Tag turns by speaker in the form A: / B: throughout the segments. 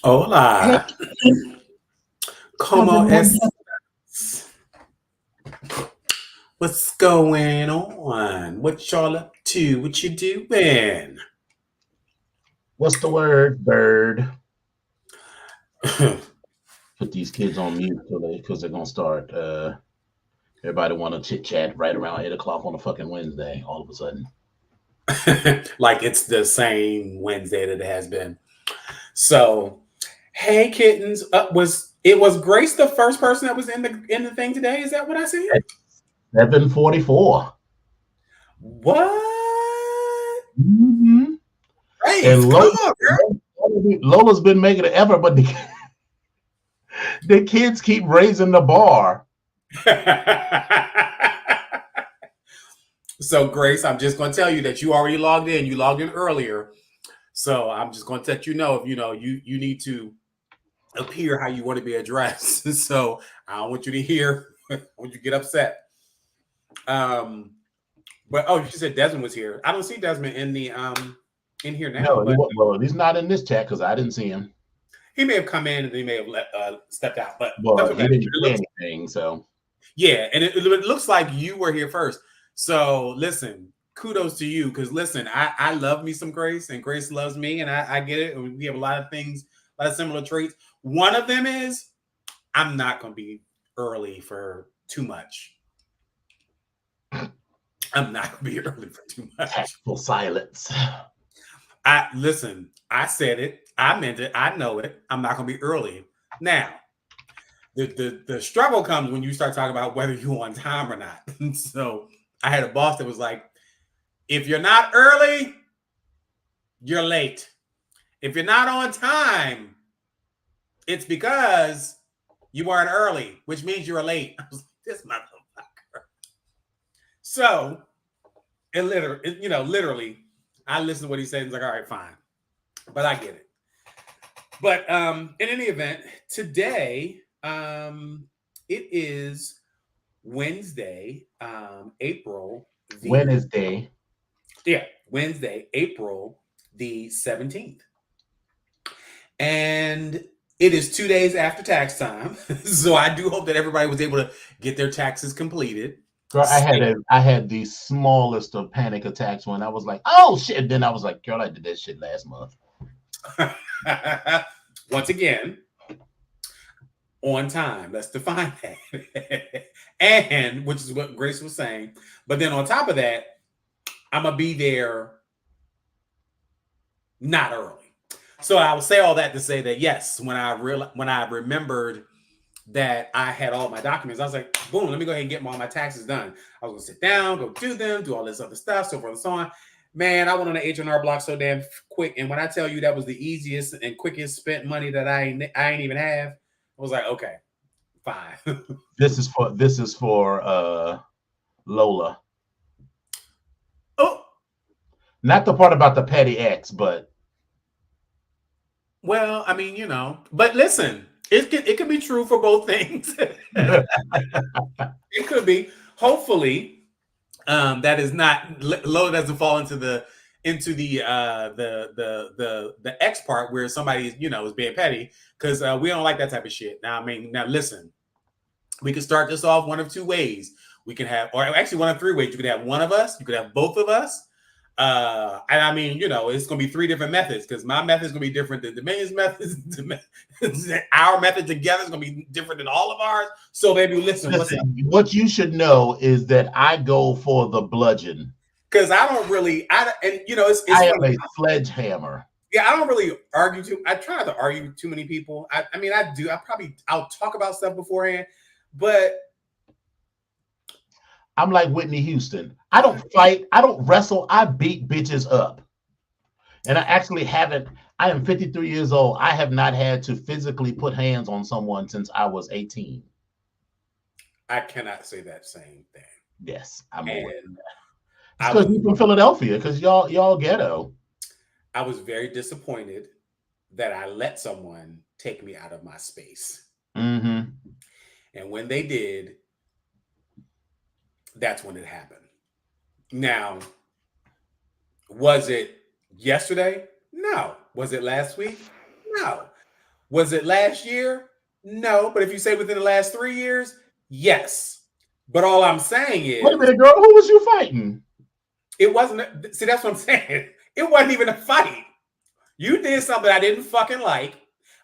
A: Hey,
B: Hola,
A: how's
B: ¿cómo
A: everyone
B: es?
A: doing?
B: What's going on? What y'all up to? What you doing?
C: What's the word, bird? Put these kids on mute because they're gonna start. Everybody want to chit chat right around 8 o'clock on a fucking Wednesday. All of a sudden,
B: Like it's the same Wednesday that it has been. So, hey kittens, was Grace the first person that was in the thing today? Is that what I see?
C: at 7:44,
B: What?
C: mm-hmm.
B: Grace,
C: and
B: come on,
C: Lola's been making it ever, but the kids keep raising the bar.
B: girl. So, Grace, I'm just going to tell you that you already logged in. You logged in earlier. So I'm just going to let you know if you need to appear how you want to be addressed. So I don't want you to hear. I want you to get upset. Um, but she said Desmond was here. I don't see Desmond in here now,
C: No,
B: but
C: well, he's not in this chat because I didn't see him.
B: he may have come in and he may have stepped out. But
C: Well,
B: that's
C: he
B: okay.
C: didn't say anything, so
B: Yeah, and it looks like you were here first. So listen, kudos to you because listen, I love me some Grace, and Grace loves me, and I get it. We have a lot of things, a lot of similar traits. One of them is I'm not going to be early for too much. I'm not going to be early for too much.
C: tactful silence.
B: Listen. I said it. I meant it. I know it. I'm not going to be early. Now, the struggle comes when you start talking about whether you're on time or not. So I had a boss that was like, if you're not early, you're late. If you're not on time, it's because you weren't early, which means you're late. I was like, this motherfucker. So literally, I listened to what he said. He's like, all right, fine. But I get it. But in any event, today, it is Wednesday, April the
C: Wednesday.
B: Yeah, Wednesday, April the 17th. And it is 2 days after tax time. So I do hope that everybody was able to get their taxes completed.
C: Girl, I had the smallest of panic attacks when I was like, oh shit. Then I was like, girl, I did that shit last month.
B: Once again, on time. Let's define that. And which is what Grace was saying. But then on top of that, I'm gonna be there not early. So I will say all that to say that yes, when I remembered that I had all my documents, I was like, boom, let me go ahead and get all my taxes done. I was gonna sit down, go do them, do all this other stuff, so forth and so on. Man, I went on the H&R Block so damn quick, and when I tell you that was the easiest and quickest spent money that I ain't even have, I was like, okay, fine.
C: This is for Lola.
B: Oh,
C: Not the part about the petty ex, but
B: well, I mean, but listen, it could be true for both things. It could be. Hopefully, that is not Lola doesn't fall into the X part where somebody is being petty, because we don't like that type of shit. Now, I mean, now listen, we can start this off one of two ways. We can have, or actually one of three ways. You could have one of us. You could have both of us. And I mean, it's going to be three different methods, because my method is going to be different than Dominion's methods. Our method together is going to be different than all of ours. So, baby, listen.
C: What you should know is that I go for the bludgeon.
B: Because I don't really, it's
C: I am a sledgehammer.
B: Yeah, I don't really argue I try not to argue with too many people. I mean, I do. I'll talk about stuff beforehand, but
C: I'm like Whitney Houston. I don't fight. I don't wrestle. I beat bitches up. And I actually haven't. I am 53 years old. I have not had to physically put hands on someone since I was 18.
B: I cannot say that same thing.
C: Yes, I'm aware. It's
B: I
C: because you're from Philadelphia, because y'all ghetto.
B: I was very disappointed that I let someone take me out of my space.
C: Mm-hmm.
B: And when they did, that's when it happened. Now, was it yesterday? No. Was it last week? No. Was it last year? No. But if you say within the last 3 years, yes. But all I'm saying is,
C: wait a minute, girl, who was you fighting?
B: It wasn't. See, that's what I'm saying. It wasn't even a fight. You did something I didn't fucking like.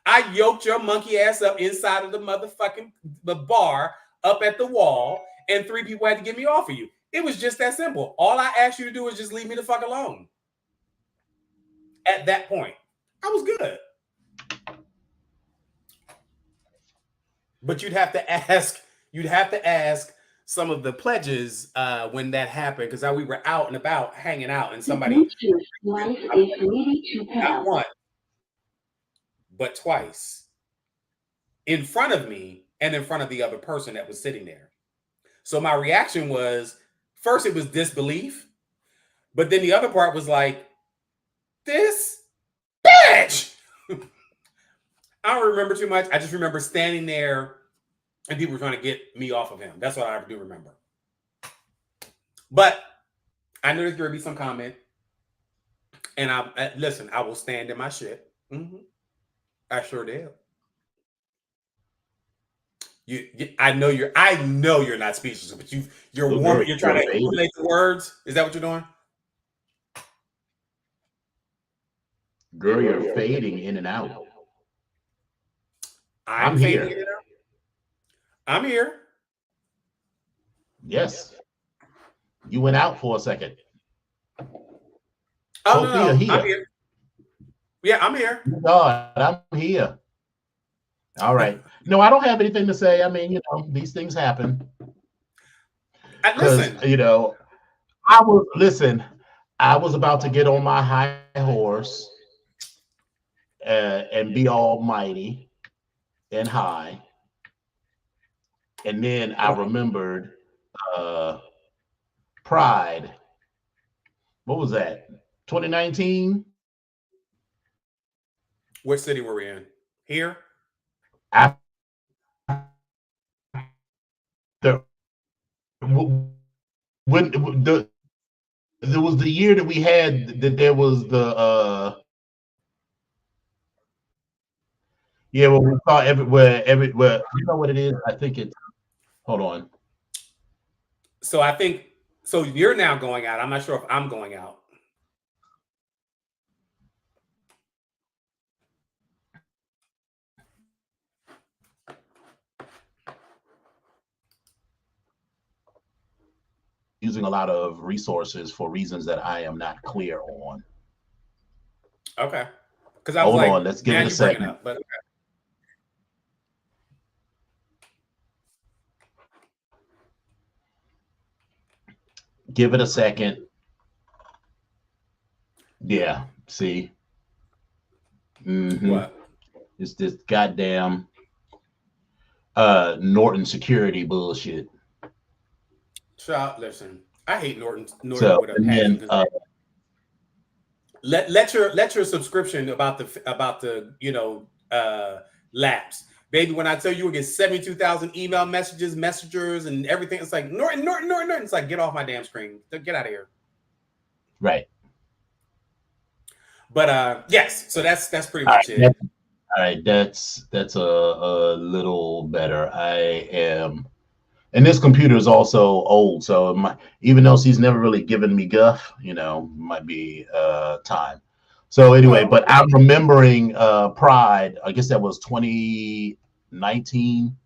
B: I yoked your monkey ass up inside of the motherfucking the bar up at the wall, and 3 people had to get me off of you. It was just that simple. All I asked you to do was just leave me the fuck alone. At that point, I was good. But you'd have to ask some of the pledges when that happened, because we were out and about hanging out, and somebody not once, but twice in front of me and in front of the other person that was sitting there. So my reaction was, first it was disbelief, but then the other part was like, this bitch. I don't remember too much. I just remember standing there and people were trying to get me off of him. That's what I do remember. But I knew there's going to be some comment. And listen, I will stand in my shit. Mm-hmm. I sure did. I know you're not speechless, but you're warming. You're trying to eliminate the words. Is that what you're doing?
C: Girl, you're fading in and out.
B: I'm here. I'm here.
C: Yes. You went out for a second.
B: Oh, no, I'm here. Yeah, I'm here.
C: God, I'm here. All right. No, I don't have anything to say. I mean, these things happen.
B: Listen.
C: I was about to get on my high horse and be almighty and high. And then I remembered Pride. What was that? 2019?
B: What city were we in? Here?
C: When there was the year that we had that there was the well, we saw everywhere. You know what it is? I think it's, hold on.
B: So I think, so you're now going out. I'm not sure if I'm going out.
C: Using a lot of resources for reasons that I am not clear on.
B: Okay. Because I was
C: hold on, let's give it a second.
B: Up, but okay.
C: Give it a second. Yeah, see. Mm-hmm.
B: What?
C: It's this goddamn Norton security bullshit.
B: Child, listen, I hate Norton
C: So,
B: with a passion. Let your subscription about the lapse. Baby, when I tell you we get 72,000 email messengers and everything, it's like Norton. It's like, get off my damn screen. Get out of here.
C: Right.
B: But yes, so that's pretty much it.
C: All right, that's a little better. I am, and this computer is also old, so even though she's never really given me guff, might be time. So anyway, but I'm remembering Pride. I guess that was 2019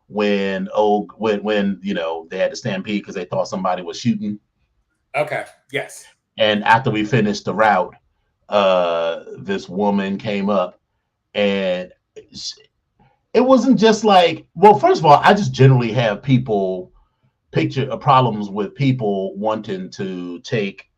C: when they had to stampede because they thought somebody was shooting.
B: Okay. Yes.
C: And after we finished the route, this woman came up, and it wasn't just like, well, first of all, I just generally have problems with people wanting to take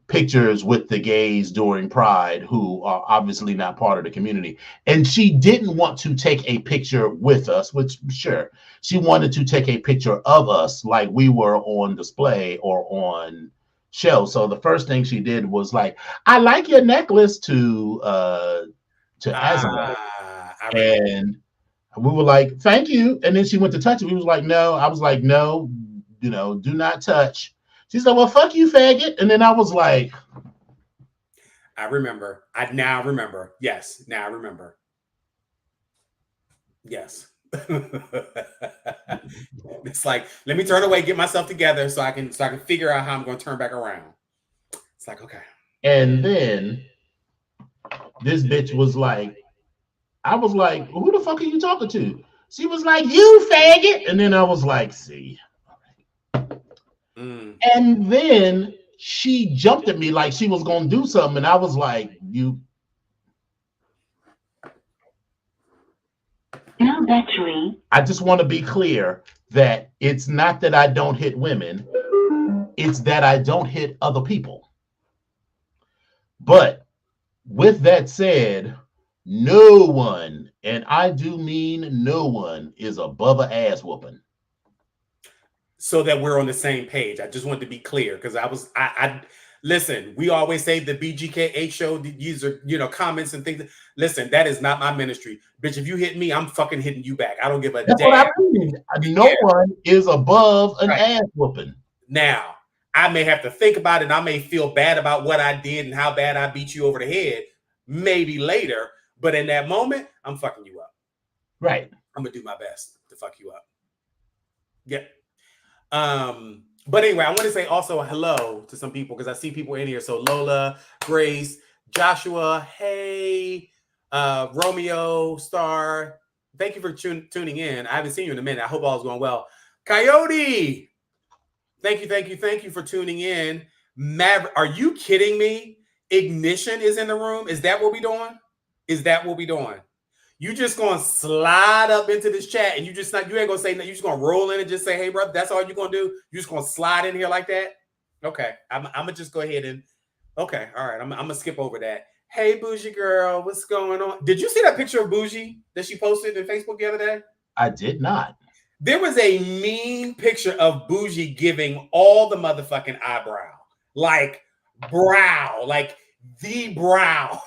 C: pictures with the gays during Pride who are obviously not part of the community. And she didn't want to take a picture with us, which sure, she wanted to take a picture of us like we were on display or on show. So the first thing she did was like, I like your necklace to Azimuth. And we were like, thank you. And then she went to touch it. We was like, no. I was like, no, do not touch. She said, well, fuck you, faggot. And then I was like,
B: I remember. I now remember. Yes, now I remember. Yes. It's like, let me turn away, get myself together so I can figure out how I'm going to turn back around. It's like, okay.
C: And then this bitch was like, I was like, who the fuck are you talking to? She was like, you faggot. And then I was like, see. And then she jumped at me like she was going to do something. And I was like, you.
D: No battery.
C: I just want to be clear that it's not that I don't hit women. It's that I don't hit other people. But with that said, no one, and I do mean no one, is above an ass whooping.
B: So that we're on the same page. I just wanted to be clear because I listen, we always say the BGKH show, these are, comments and things. Listen, that is not my ministry. Bitch, if you hit me, I'm fucking hitting you back. I don't give a
C: That's
B: damn.
C: what I mean. No one is above an ass whooping.
B: Now, I may have to think about it and I may feel bad about what I did and how bad I beat you over the head, maybe later. But in that moment, I'm fucking you up.
C: Right.
B: I'm gonna do my best to fuck you up. Yeah. But anyway, I want to say also hello to some people because I see people in here. So Lola, Grace, Joshua, hey, Romeo, Star. Thank you for tuning in. I haven't seen you in a minute. I hope all is going well. Coyote, thank you for tuning in. Maverick, are you kidding me? Ignition is in the room. Is that what we doing? You just gonna slide up into this chat and you ain't gonna say nothing. You just gonna roll in and just say, hey, brother, that's all you're gonna do? You just gonna slide in here like that? Okay, I'm gonna just go ahead and, okay, all right, I'm gonna skip over that. Hey, Bougie girl, what's going on? Did you see that picture of Bougie that she posted in Facebook the other day?
C: I did not.
B: There was a mean picture of Bougie giving all the motherfucking eyebrow, like brow, like the brow,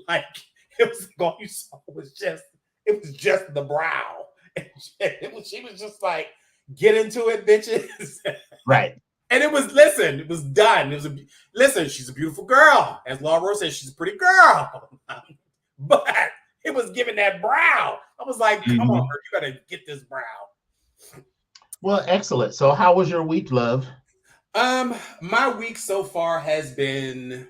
B: like it was all you saw was just the brow. She was just like, get into it, bitches.
C: Right.
B: And it was done. Listen, she's a beautiful girl. As Laura says, she's a pretty girl. But it was giving that brow. I was like, come on, you gotta get this brow.
C: Well, excellent. So how was your week, love?
B: My week so far has been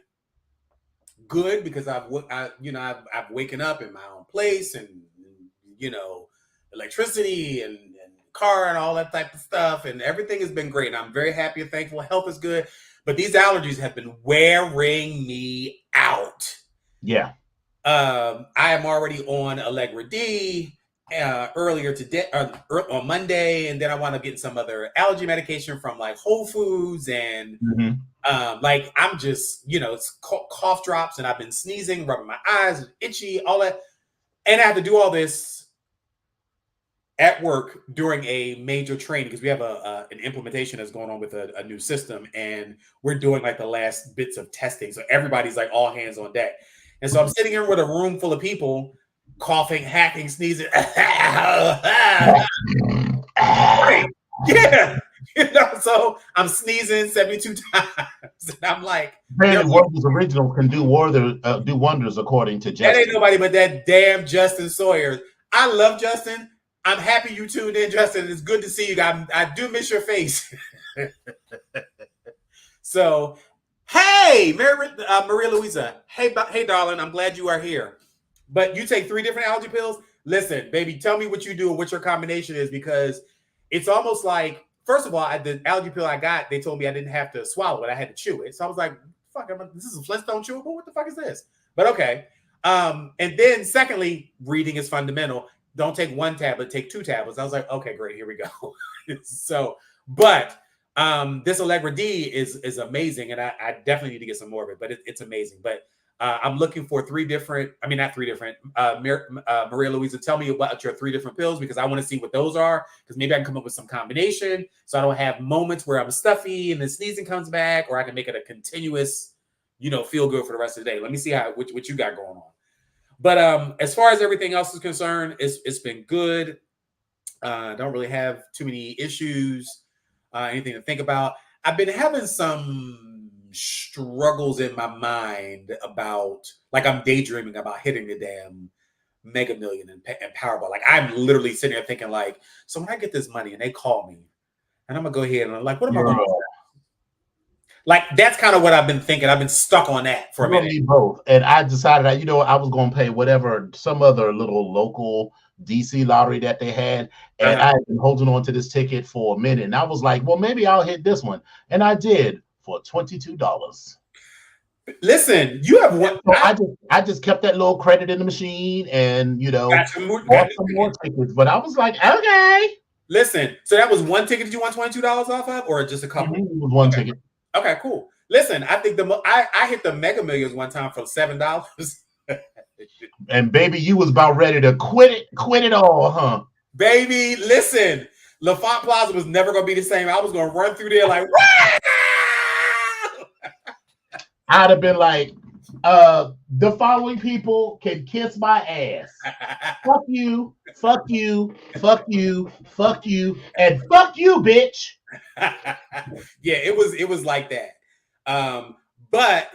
B: good because I've waken up in my own place and electricity and car and all that type of stuff, and everything has been great. And I'm very happy and thankful. Health is good, but these allergies have been wearing me out.
C: Yeah.
B: I am already on Allegra D earlier today on Monday, and then I want to get some other allergy medication from like Whole Foods and like I'm just it's cough drops, and I've been sneezing, rubbing my eyes, itchy, all that, and I have to do all this at work during a major training because we have an implementation that's going on with a new system, and we're doing like the last bits of testing, so everybody's like all hands on deck. And so I'm sitting here with a room full of people coughing, hacking, sneezing. Yeah. So I'm sneezing 72 times. And I'm like,
C: Wonders Original can do wonders according to Justin.
B: That ain't nobody but that damn Justin Sawyer. I love Justin. I'm happy you tuned in, Justin. It's good to see you. I do miss your face. So, hey, Maria Louisa. Hey, darling. I'm glad you are here. But you take 3 different allergy pills? Listen, baby, tell me what you do and what your combination is, because it's almost like, first of all, the allergy pill I got, they told me I didn't have to swallow it. I had to chew it. So I was like, fuck, this is a Flintstone chewable? What the fuck is this? But okay. And then secondly, reading is fundamental. Don't take 1 tablet, take 2 tablets. I was like, okay, great, here we go. So, but this Allegra D is amazing, and I definitely need to get some more of it, but it's amazing. But I'm looking for 3 different, not 3 different. Maria Louisa, tell me about your 3 different pills, because I want to see what those are, because maybe I can come up with some combination so I don't have moments where I'm stuffy and the sneezing comes back, or I can make it a continuous, feel good for the rest of the day. Let me see what you got going on. But as far as everything else is concerned, it's been good. Don't really have too many issues, anything to think about. I've been having some struggles in my mind about, like, I'm daydreaming about hitting the damn Mega Million and Powerball. Like, I'm literally sitting there thinking, like, so when I get this money and they call me, and I'm gonna go ahead and I'm like, what am I gonna do? Like, that's kind of what I've been thinking. I've been stuck on that for a minute.
C: Me both, and I decided that I was gonna pay whatever some other little local DC lottery that they had, and I had been holding on to this ticket for a minute, and I was like, well, maybe I'll hit this one, and I did for $22.
B: Listen, you have one.
C: So I just kept that little credit in the machine, and bought some more tickets. But I was like, okay.
B: Listen, so that was one ticket that you won $22 off of, or just a couple?
C: It was one ticket.
B: Okay, cool. Listen, I think I hit the Mega Millions one time for $7.
C: And baby, you was about ready to quit it all, huh?
B: Baby, listen, LaFont Plaza was never gonna be the same. I was gonna run through there like,
C: I'd have been like, the following people can kiss my ass. Fuck you, fuck you, fuck you, fuck you, and fuck you, bitch.
B: Yeah, it was like that. But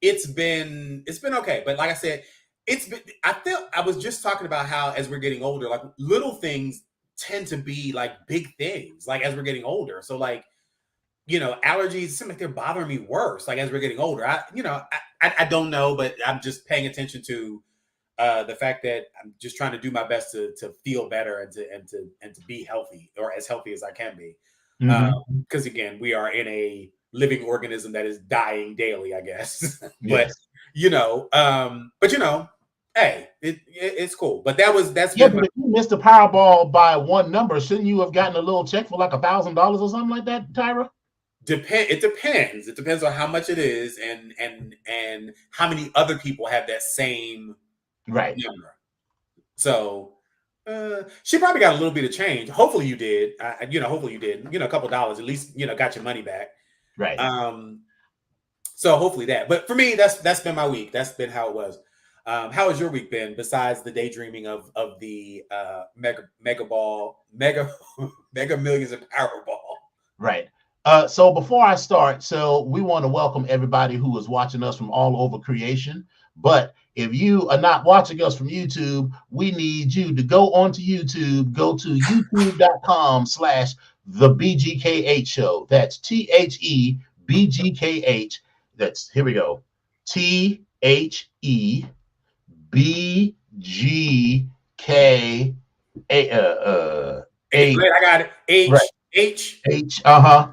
B: it's been okay. But like I said, I was just talking about how as we're getting older, like little things tend to be like big things, like as we're getting older. So like, allergies seem like they're bothering me worse, like as we're getting older. I don't know, but I'm just paying attention to the fact that I'm just trying to do my best to feel better and to be healthy, or as healthy as I can be. Because again, we are in a living organism that is dying daily, I guess. But hey, it's cool. But that's
C: yeah. But if you missed the Powerball by one number, shouldn't you have gotten a little check for like $1,000 or something like that, Tyra?
B: It depends. It depends on how much it is and how many other people have that same number. So she probably got a little bit of change. Hopefully you did. Hopefully you did. A couple dollars at least. Got your money back.
C: Right.
B: So hopefully that. But for me, that's been my week. That's been how it was. How has your week been besides the daydreaming of the mega millions of Powerball?
C: Right. So before I start, so we want to welcome everybody who is watching us from all over creation. But if you are not watching us from YouTube, we need you to go onto YouTube, go to youtube.com/the BGKH show. That's THEBGKH. That's, here we go. THEBGKH.
B: I got it. H.
C: SSHOW.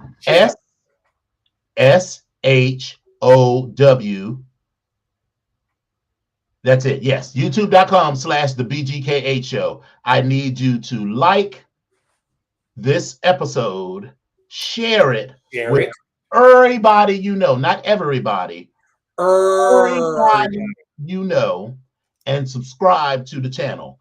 C: That's it. Yes. YouTube.com/the BGKH show. I need you to like this episode, share it with everybody you know, not everybody. Everybody you know, and subscribe to the channel.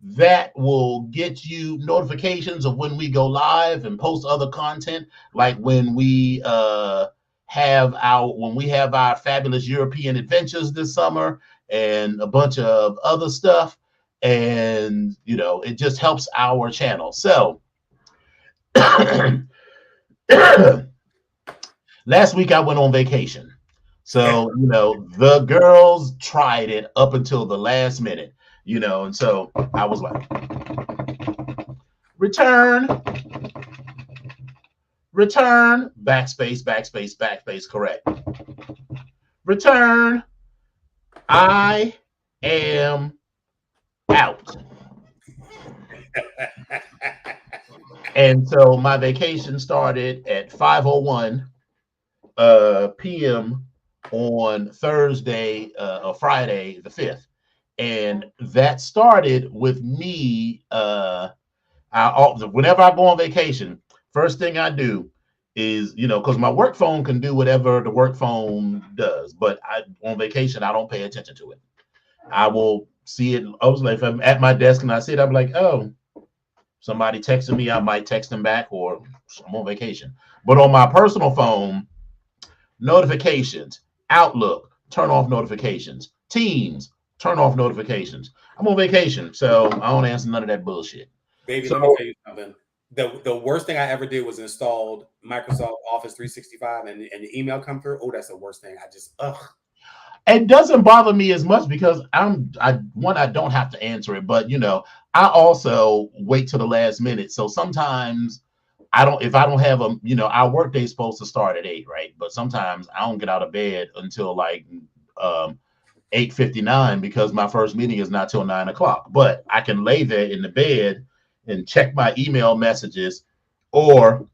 C: That will get you notifications of when we go live and post other content, like when we have our fabulous European adventures this summer and a bunch of other stuff. And it just helps our channel. So last week I went on vacation. So, the girls tried it up until the last minute, and so I was like, return, backspace, correct. Return, I am out. And so my vacation started at 5:01 p.m. on Thursday or Friday the 5th. And that started with me. Whenever I go on vacation, first thing I do is, because my work phone can do whatever the work phone does, but on vacation, I don't pay attention to it. I will see it. I was like, if I'm at my desk and I see it, I'm like, oh, somebody texted me, I might text them back, or I'm on vacation. But on my personal phone, notifications, Outlook, turn off notifications, Teams, turn off notifications. I'm on vacation, so I don't answer none of that bullshit.
B: Baby, let me tell you something. The worst thing I ever did was installed Microsoft Office 365 and the email come through. Oh, that's the worst thing. I just
C: It doesn't bother me as much because I don't have to answer it, but I also wait till the last minute. So sometimes if I don't have our work day's supposed to start at 8, right? But sometimes I don't get out of bed until like 8:59 because my first meeting is not till 9 o'clock. But I can lay there in the bed and check my email messages, or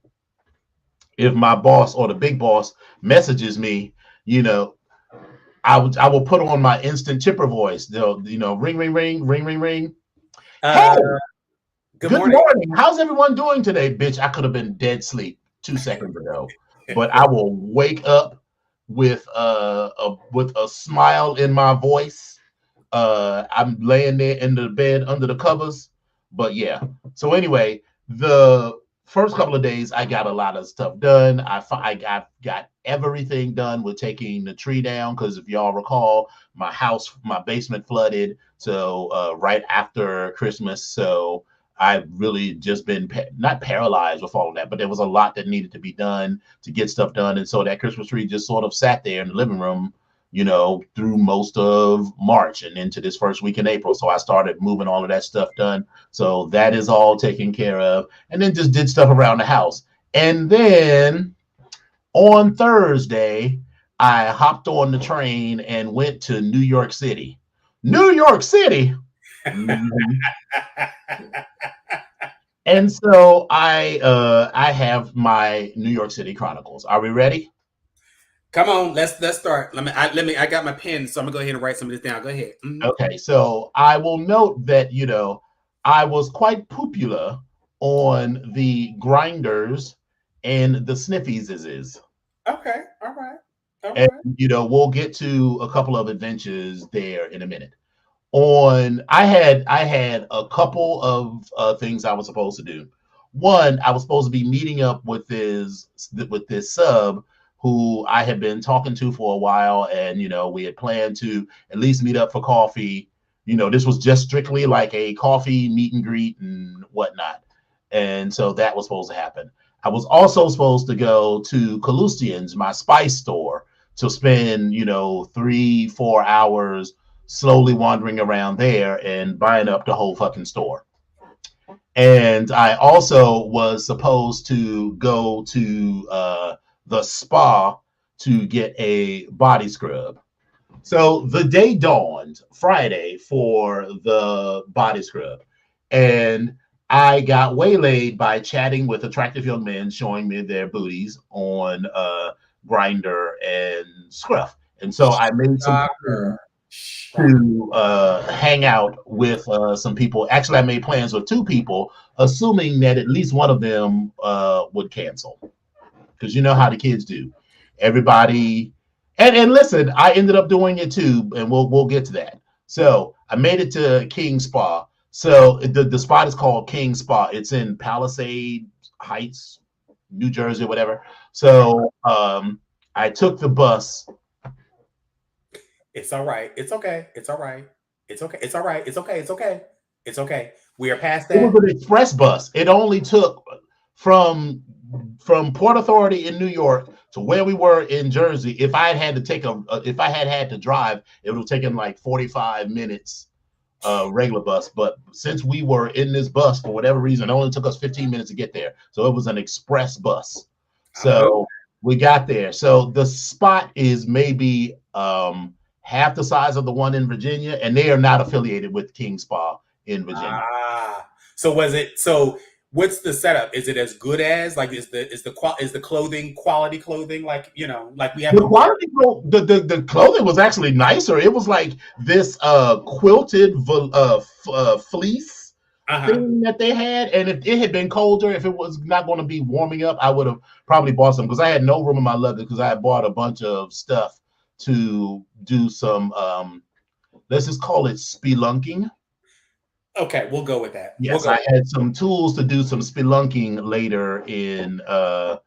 C: if my boss or the big boss messages me, I will put on my instant chipper voice. They'll ring ring ring ring ring ring. Hey,
B: good
C: good
B: morning.
C: morning. How's everyone doing today, bitch? I could have been dead sleep 2 seconds ago, but I will wake up with a smile in my voice. I'm laying there in the bed under the covers, but yeah. So anyway, the first couple of days I got a lot of stuff done. I got everything done with taking the tree down, because if y'all recall, my basement flooded, so right after Christmas. So I've really just been not paralyzed with all of that, but there was a lot that needed to be done to get stuff done. And so that Christmas tree just sort of sat there in the living room, through most of March and into this first week in April. So I started moving all of that stuff done. So that is all taken care of. And then just did stuff around the house. And then on Thursday, I hopped on the train and went to New York City. New York City. And so I have my New York City Chronicles. Are we ready?
B: Come on, let's start. I got my pen, so I'm gonna go ahead and write some of this down. Go ahead. Mm-hmm.
C: Okay, so I will note that I was quite popular on the grinders and the sniffies.
B: Okay, all right.
C: And we'll get to a couple of adventures there in a minute. I had a couple of things I was supposed to do. One, I was supposed to be meeting up with this sub who I had been talking to for a while, and we had planned to at least meet up for coffee. This was just strictly like a coffee meet and greet and whatnot, and so that was supposed to happen. I was also supposed to go to Calustian's, my spice store, to spend 3-4 hours slowly wandering around there and buying up the whole fucking store. And I also was supposed to go to the spa to get a body scrub. So the day dawned Friday for the body scrub, and I got waylaid by chatting with attractive young men showing me their booties on Grindr and Scruff. And so I made some to hang out with some people. Actually, I made plans with 2 people, assuming that at least one of them would cancel. Because you know how the kids do. Everybody, and listen, I ended up doing it too, and we'll get to that. So I made it to King Spa. So the spot is called King Spa. It's in Palisade Heights, New Jersey, whatever. So I took the bus.
B: It's all right. It's okay. It's all right. It's okay. It's all right. It's okay. It's okay. It's okay. We are past that.
C: It was an express bus. It only took from Port Authority in New York to where we were in Jersey. If I had to drive, it would have taken like 45 minutes regular bus. But since we were in this bus for whatever reason, it only took us 15 minutes to get there. So it was an express bus. So we got there. So the spot is maybe half the size of the one in Virginia, and they are not affiliated with King Spa in Virginia.
B: So what's the setup? Is it as good as, like, is the clothing quality clothing, like we have
C: the quality? The clothing was actually nicer. It was like this quilted fleece thing that they had, and if it had been colder, if it was not going to be warming up, I would have probably bought some, because I had no room in my luggage, because I had bought a bunch of stuff to do some let's just call it spelunking.
B: Okay, we'll go with that.
C: Yes, I had some tools to do some spelunking later in the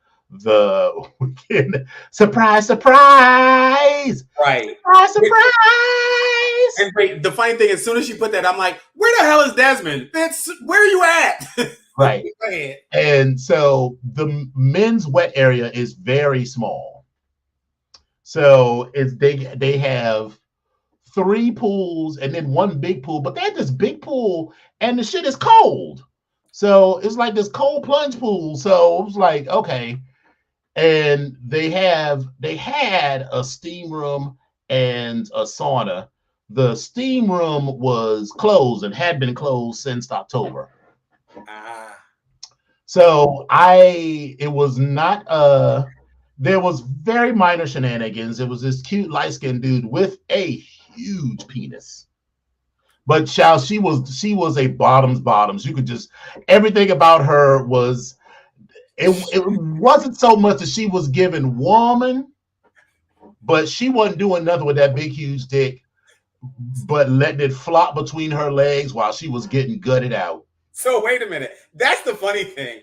C: weekend. Surprise, surprise!
B: Right.
C: Surprise, surprise!
B: And wait, the funny thing, as soon as she put that, I'm like, where the hell is Desmond? That's where are you at?
C: Right.
B: Go ahead.
C: And so the men's wet area is very small. So they have 3 pools and then 1 big pool, but they had this big pool and the shit is cold. So it's like this cold plunge pool. So it was like, okay. And they had a steam room and a sauna. The steam room was closed and had been closed since October. So it was not there was very minor shenanigans. It was this cute light-skinned dude with a huge penis. But she was a bottoms. You could just, everything about her was, it wasn't so much that she was giving woman, but she wasn't doing nothing with that big huge dick, but letting it flop between her legs while she was getting gutted out.
B: So wait a minute. That's the funny thing.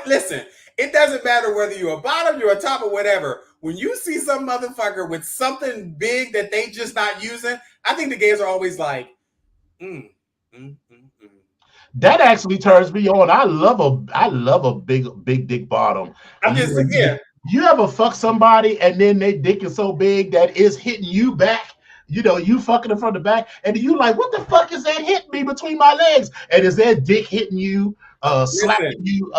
B: Listen, it doesn't matter whether you're a bottom, you're a top, or whatever. When you see some motherfucker with something big that they just not using, I think the gays are always like,
C: That actually turns me on. I love a big dick bottom.
B: I'm just yeah.
C: You ever fuck somebody and then their dick is so big that it's hitting you back? You know, you fucking it from the back, and you like, what the fuck is that hitting me between my legs? And is that dick hitting you, slapping you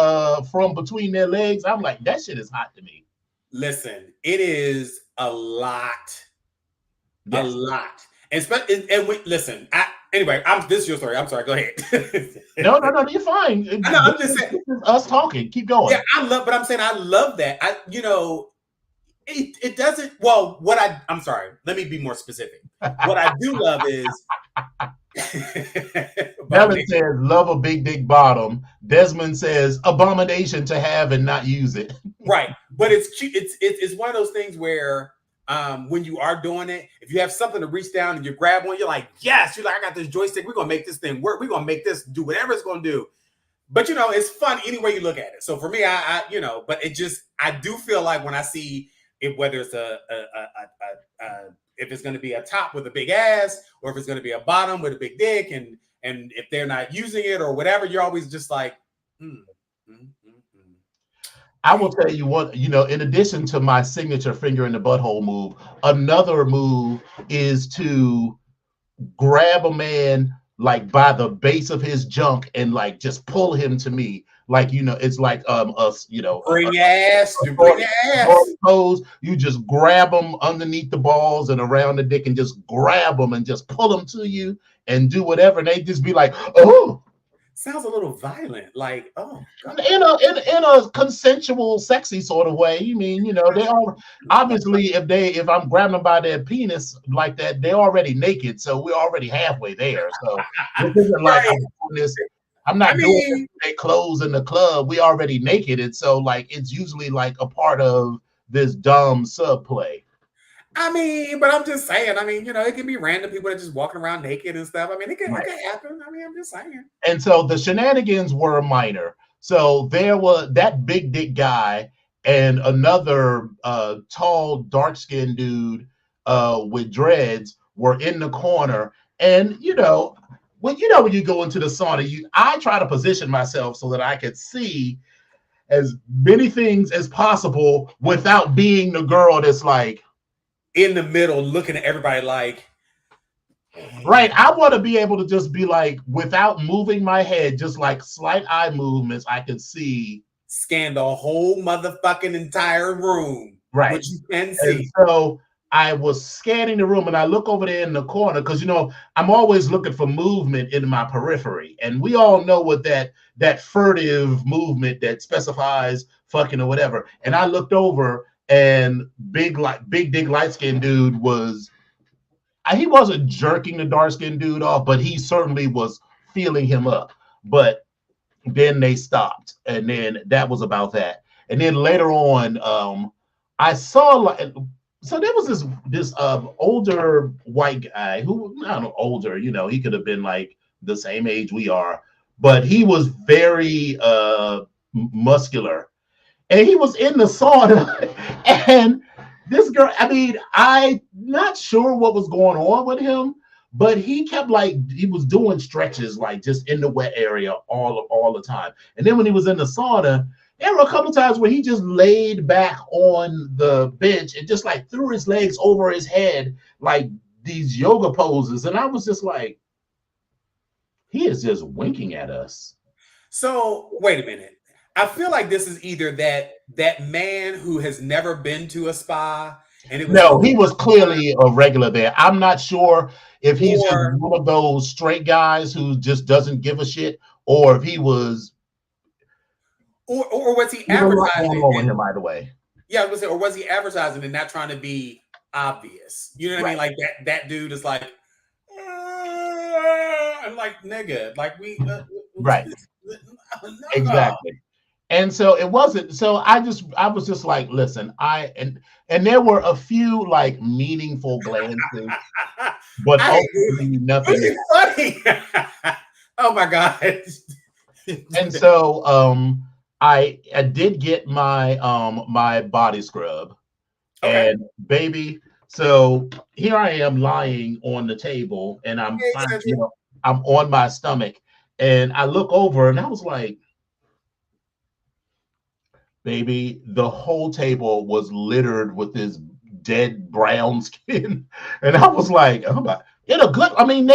C: from between their legs? I'm like, that shit is hot to me. Listen,
B: it is a lot. Yes. A lot. And listen, anyway, this is your story. I'm sorry. Go ahead.
C: No, you're fine.
B: No, I'm just saying.
C: This is us talking. Keep going.
B: Yeah, I love that. It doesn't. Well, I'm sorry. Let me be more specific. What I do love is.
C: Devin says, love a big dick bottom. Desmond says, abomination to have and not use it.
B: Right, but it's one of those things where. When you are doing it, if you have something to reach down and you grab one, you're like, yes, you're like, I got this joystick. We're going to make this thing work. We're going to make this do whatever it's going to do. But, it's fun any way you look at it. So for me, but I do feel like when I see it, whether it's if it's going to be a top with a big ass or if it's going to be a bottom with a big dick and if they're not using it or whatever, you're always just like, I will tell you what, in addition to my signature finger in the butthole move, another move is to grab a man like by the base of his junk and like just pull him to me. Like, it's like us, bring ass.
C: You just grab them underneath the balls and around the dick and just grab them and just pull them to you and do whatever. And they just be like, oh.
B: Sounds a little violent, like, oh, God.
C: In a consensual, sexy sort of way. You mean, they all obviously if I'm grabbing them by their penis like that, they're already naked, so we're already halfway there. So this isn't like I'm not doing their clothes in the club. We already naked, and so like it's usually like a part of this dumb subplay.
B: But I'm just saying, it can be random people that just walking around naked and stuff. It can happen. I'm just saying.
C: And so the shenanigans were minor. So there was that big dick guy and another tall, dark-skinned dude with dreads were in the corner. And, when you go into the sauna, I try to position myself so that I could see as many things as possible without being the girl that's like,
B: in the middle, looking at everybody like,
C: right. I want to be able to just be like, without moving my head, just like slight eye movements, I can
B: scan the whole motherfucking entire room.
C: Right.
B: Which you can see.
C: And so I was scanning the room and I look over there in the corner because, I'm always looking for movement in my periphery. And we all know what that furtive movement that specifies fucking or whatever. And I looked over and big dick light-skinned dude he wasn't jerking the dark-skinned dude off, but he certainly was feeling him up. But then they stopped, and then that was about that. And then later on, I saw so there was this older white guy who, I don't know, older, he could have been like the same age we are, but he was very muscular. And he was in the sauna, and this girl, I'm not sure what was going on with him, but he kept like he was doing stretches like just in the wet area all the time. And then when he was in the sauna, there were a couple of times where he just laid back on the bench and just like threw his legs over his head like these yoga poses. And I was just like, he is just winking at us.
B: So wait a minute. I feel like this is either that man who has never been to a spa, and it was
C: no, he was clearly a regular there. I'm not sure if he's just one of those straight guys who just doesn't give a shit, or if he was,
B: or was he advertising
C: on him either way.
B: Yeah, I was gonna say, or was he advertising and not trying to be obvious? You know what I mean? Like that dude is like, I'm like, nigga, like we
C: right,
B: no.
C: Exactly. And so it wasn't. So I was just like, listen, and there were a few like meaningful glances, but ultimately nothing.
B: Funny. Oh my god.
C: And so I did get my my body scrub, okay. And baby, so here I am lying on the table, and I'm I'm on my stomach, and I look over, and I was like, baby, the whole table was littered with this dead brown skin. And I was like, oh, it'll good. I mean,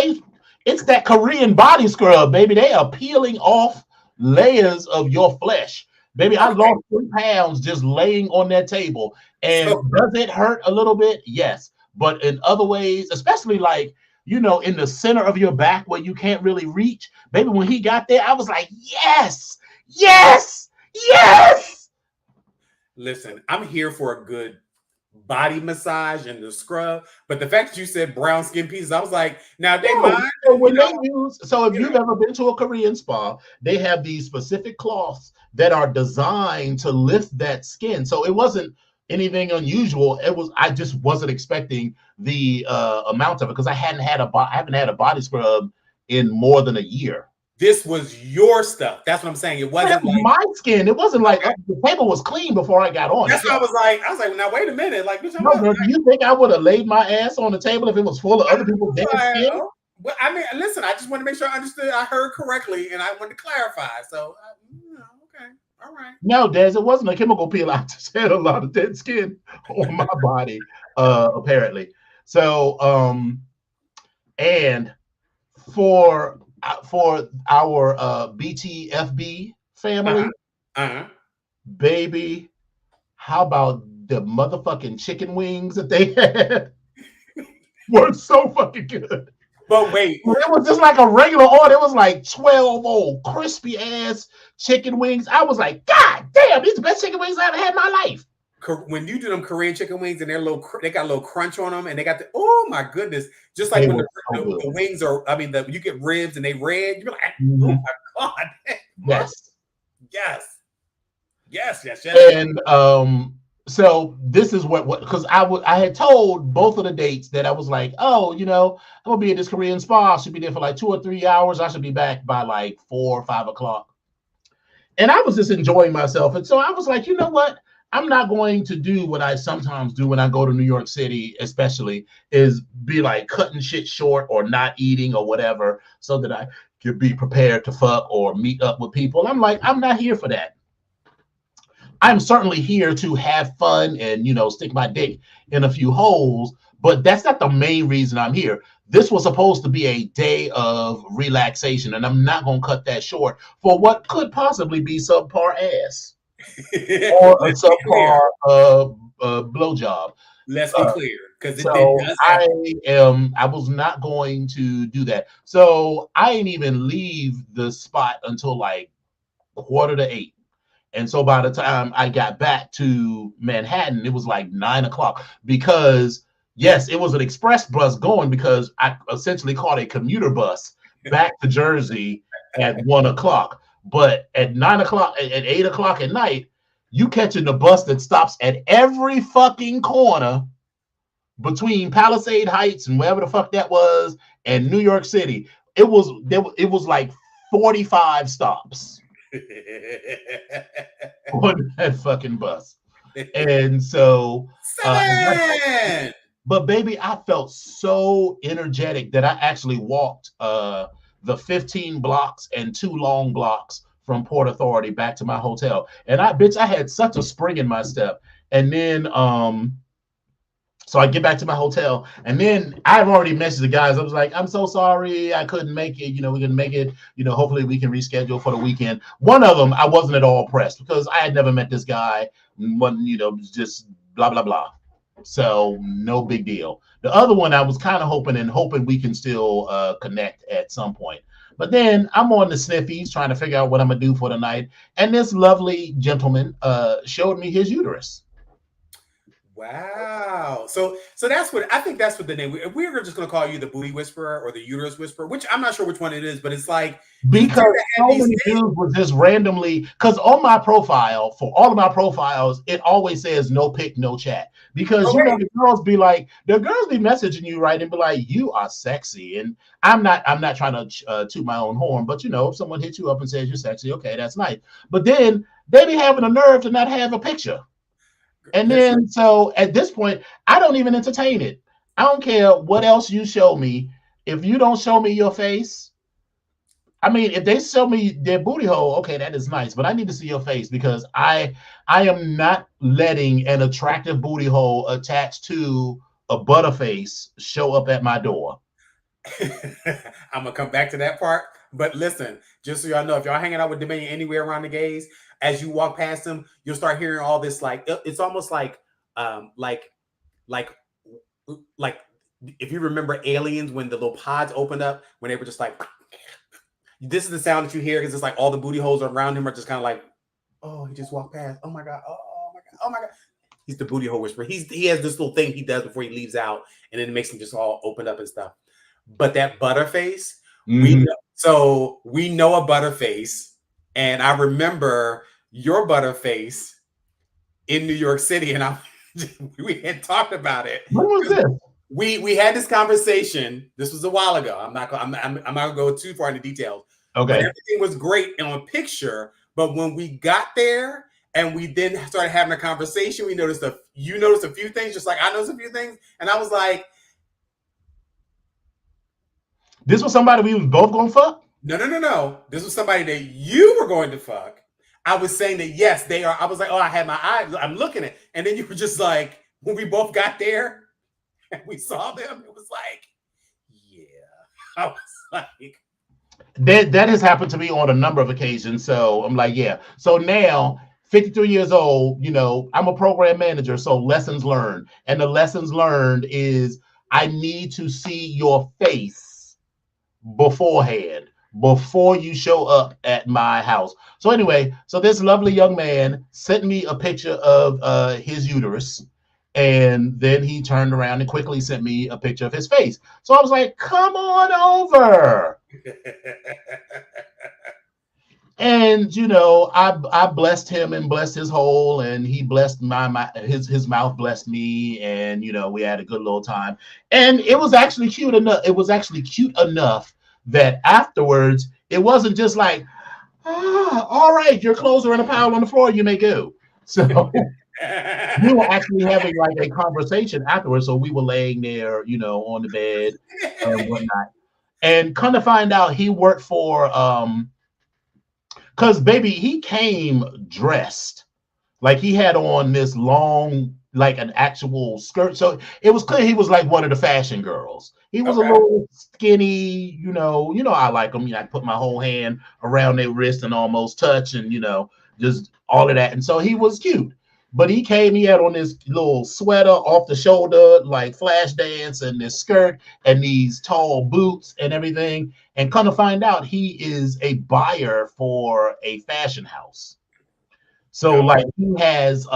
C: it's that Korean body scrub, baby. They are peeling off layers of your flesh. Baby, I lost 3 pounds just laying on that table. And does it hurt a little bit? Yes. But in other ways, especially like, you know, in the center of your back where you can't really reach, baby, when he got there, I was like, yes, yes, yes.
B: Listen, I'm here for a good body massage and the scrub, but the fact that you said brown skin pieces, I was like, now they mind.
C: So when they use, so if you've ever been to a Korean spa, they have these specific cloths that are designed to lift that skin. So it wasn't anything unusual. It was, I just wasn't expecting the amount of it because I haven't had a body scrub in more than a year.
B: This was your stuff. That's what I'm saying. It wasn't like
C: my skin. It wasn't like the table was clean before I got on.
B: That's what I was like, well, now wait a minute. Like,
C: do you think I would have laid my ass on the table if it was full of other people's dead skin?
B: Well, I mean, listen, I just want to make sure I understood. I heard correctly, and I wanted to clarify. So, okay, all right.
C: No, Des, it wasn't a chemical peel. I just had a lot of dead skin on my body, apparently. So, and for our BTFB family, baby, how about the motherfucking chicken wings that they had? Were so fucking good.
B: But wait,
C: it was just like a regular order. It was like 12 old crispy ass chicken wings. I was like, God damn, these are the best chicken wings I ever had in my life.
B: When you do them Korean chicken wings and they got a little crunch on them, and they got oh my goodness, just like when the wings are, I mean, you get ribs and they red, you're like, oh my god, yes.
C: And so this is what because I had told both of the dates that I was like, oh, you know, I'm gonna be at this Korean spa. I should be there for like 2 or 3 hours. I should be back by like 4 or 5 o'clock. And I was just enjoying myself, and so I was like, you know what? I'm not going to do what I sometimes do when I go to New York City, especially, is be like cutting shit short or not eating or whatever so that I could be prepared to fuck or meet up with people. I'm like, I'm not here for that. I'm certainly here to have fun and, you know, stick my dick in a few holes, but that's not the main reason I'm here. This was supposed to be a day of relaxation, and I'm not going to cut that short for what could possibly be subpar ass. Or a subpar blowjob.
B: Let's be clear, because
C: I was not going to do that. So I didn't even leave the spot until like 7:45. And so by the time I got back to Manhattan, it was like 9 o'clock because yes, it was an express bus going because I essentially caught a commuter bus back to Jersey at 1 o'clock. But at 9 o'clock, at 8 o'clock at night, you catching the bus that stops at every fucking corner between Palisade Heights and wherever the fuck that was and New York City. It was like 45 stops on that fucking bus. And so But baby, I felt so energetic that I actually walked the 15 blocks and 2 long blocks from Port Authority back to my hotel. And I had such a spring in my step. And then so I get back to my hotel, and then I've already messaged the guys. I was like, I'm so sorry I couldn't make it. We can make it. Hopefully we can reschedule for the weekend. One of them, I wasn't at all pressed because I had never met this guy. Just blah, blah, blah. So no big deal. The other one, I was kind of hoping we can still connect at some point. But then I'm on the sniffies trying to figure out what I'm going to do for the night. And this lovely gentleman showed me his uterus.
B: Wow. So that's what I think. That's what the name. We're just going to call you the booty whisperer or the uterus whisperer, which I'm not sure which one it is, but it's like
C: because so many dudes were just randomly. Because on my profile, for all of my profiles, it always says no pic, no chat. Because the girls be messaging you, right, and be like, you are sexy, and I'm not trying to toot my own horn, but if someone hits you up and says you're sexy, okay, that's nice. But then they be having a nerve to not have a picture. And then, so at this point, I don't even entertain it. I don't care what else you show me. If you don't show me your face, I mean, if they show me their booty hole, okay, that is nice. But I need to see your face because I am not letting an attractive booty hole attached to a butterface show up at my door.
B: I'm gonna come back to that part. But listen, just so y'all know, if y'all hanging out with Dominion anywhere around the gays, as you walk past them, you'll start hearing all this. Like it's almost like if you remember Aliens, when the little pods opened up, when they were just like, this is the sound that you hear because it's like all the booty holes around him are just kind of like, oh, he just walked past. Oh my god. Oh my god. Oh my god. He's the booty hole whisperer. He has this little thing he does before he leaves out, and then it makes him just all open up and stuff. But that butterface, we know a butterface, and I remember your butterface in New York City, and we had talked about it.
C: When was this?
B: We had this conversation. This was a while ago. I'm not gonna go too far into details.
C: Okay.
B: But everything was great on picture, but when we got there and we then started having a conversation, you noticed a few things, just like I noticed a few things, and I was like,
C: this was somebody we was both going to fuck?
B: No. This was somebody that you were going to fuck. I was saying that, yes, they are. I was like, oh, I had my eyes. I'm looking at. And then you were just like, when we both got there and we saw them, it was like, yeah. I was like.
C: That has happened to me on a number of occasions. So I'm like, yeah. So now, 53 years old, I'm a program manager. So lessons learned. And the lessons learned is I need to see your face beforehand, before you show up at my house. So anyway, so this lovely young man sent me a picture of his uterus, and then he turned around and quickly sent me a picture of his face. So I was like, come on over. And I blessed him and blessed his hole, and he blessed his mouth blessed me, and we had a good little time. And it was actually cute enough. It was actually cute enough that afterwards it wasn't just like, all right, your clothes are in a pile on the floor, you may go. So we were actually having like a conversation afterwards. So we were laying there, on the bed and whatnot. And come to find out, he worked for because baby, he came dressed like he had on this long, like an actual skirt. So it was clear he was like one of the fashion girls. He was a little skinny, I like him. I put my whole hand around their wrist and almost touch, and just all of that. And so he was cute. But he had on this little sweater off the shoulder, like flash dance, and this skirt and these tall boots and everything. And come to find out, he is a buyer for a fashion house. So like he has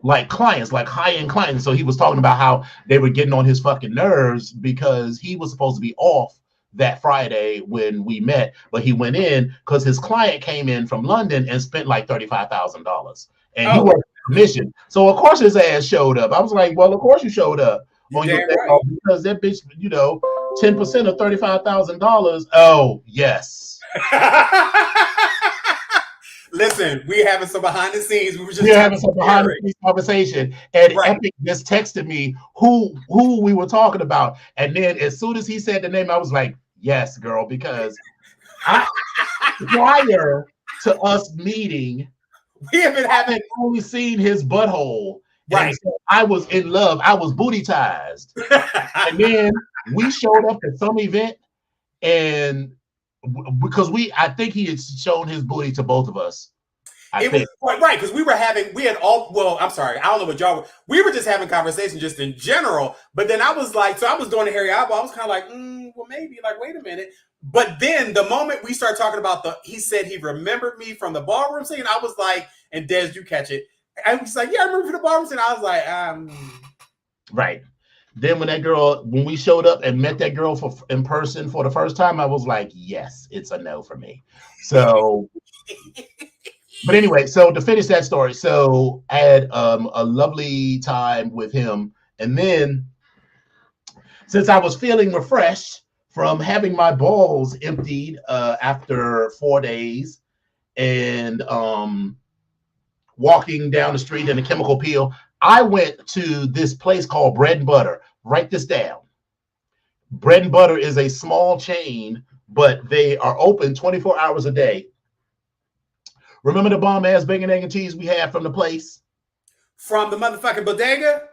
C: like clients, like high-end clients. So he was talking about how they were getting on his fucking nerves because he was supposed to be off that Friday when we met, but he went in because his client came in from London and spent like $35,000. And he was commission. So of course his ass showed up. I was like, well, of course you showed up on your right. Because that bitch, 10% of $35,000. Oh, yes.
B: Listen, listen, we having some behind the scenes. We were just
C: having some behind the scenes conversation, and Epic just texted me who we were talking about, and then as soon as he said the name, I was like, "Yes, girl," because prior to us meeting,
B: we have been having
C: only seen his butthole.
B: Right.
C: And so I was in love. I was booty-tized. And then we showed up at some event, and because I think he had shown his booty to both of us.
B: It was right, because we had all, well, I'm sorry, I don't know what y'all were, we were just having conversation just in general, but then I was like, so I was doing the hairy eyeball, I was kind of like, well, maybe, like, wait a minute. But then the moment we started talking about he said he remembered me from the ballroom scene, I was like, and Des, you catch it, I was like, yeah, I remember from the ballroom scene, I was like,
C: Right. Then when we showed up and met that girl in person for the first time, I was like, yes, it's a no for me. So... But anyway, so to finish that story, so I had a lovely time with him. And then since I was feeling refreshed from having my balls emptied after 4 days and walking down the street in a chemical peel, I went to this place called Bread and Butter. Write this down. Bread and Butter is a small chain, but they are open 24 hours a day. Remember the bomb-ass bacon, egg, and cheese we had from the place?
B: From the motherfucking bodega?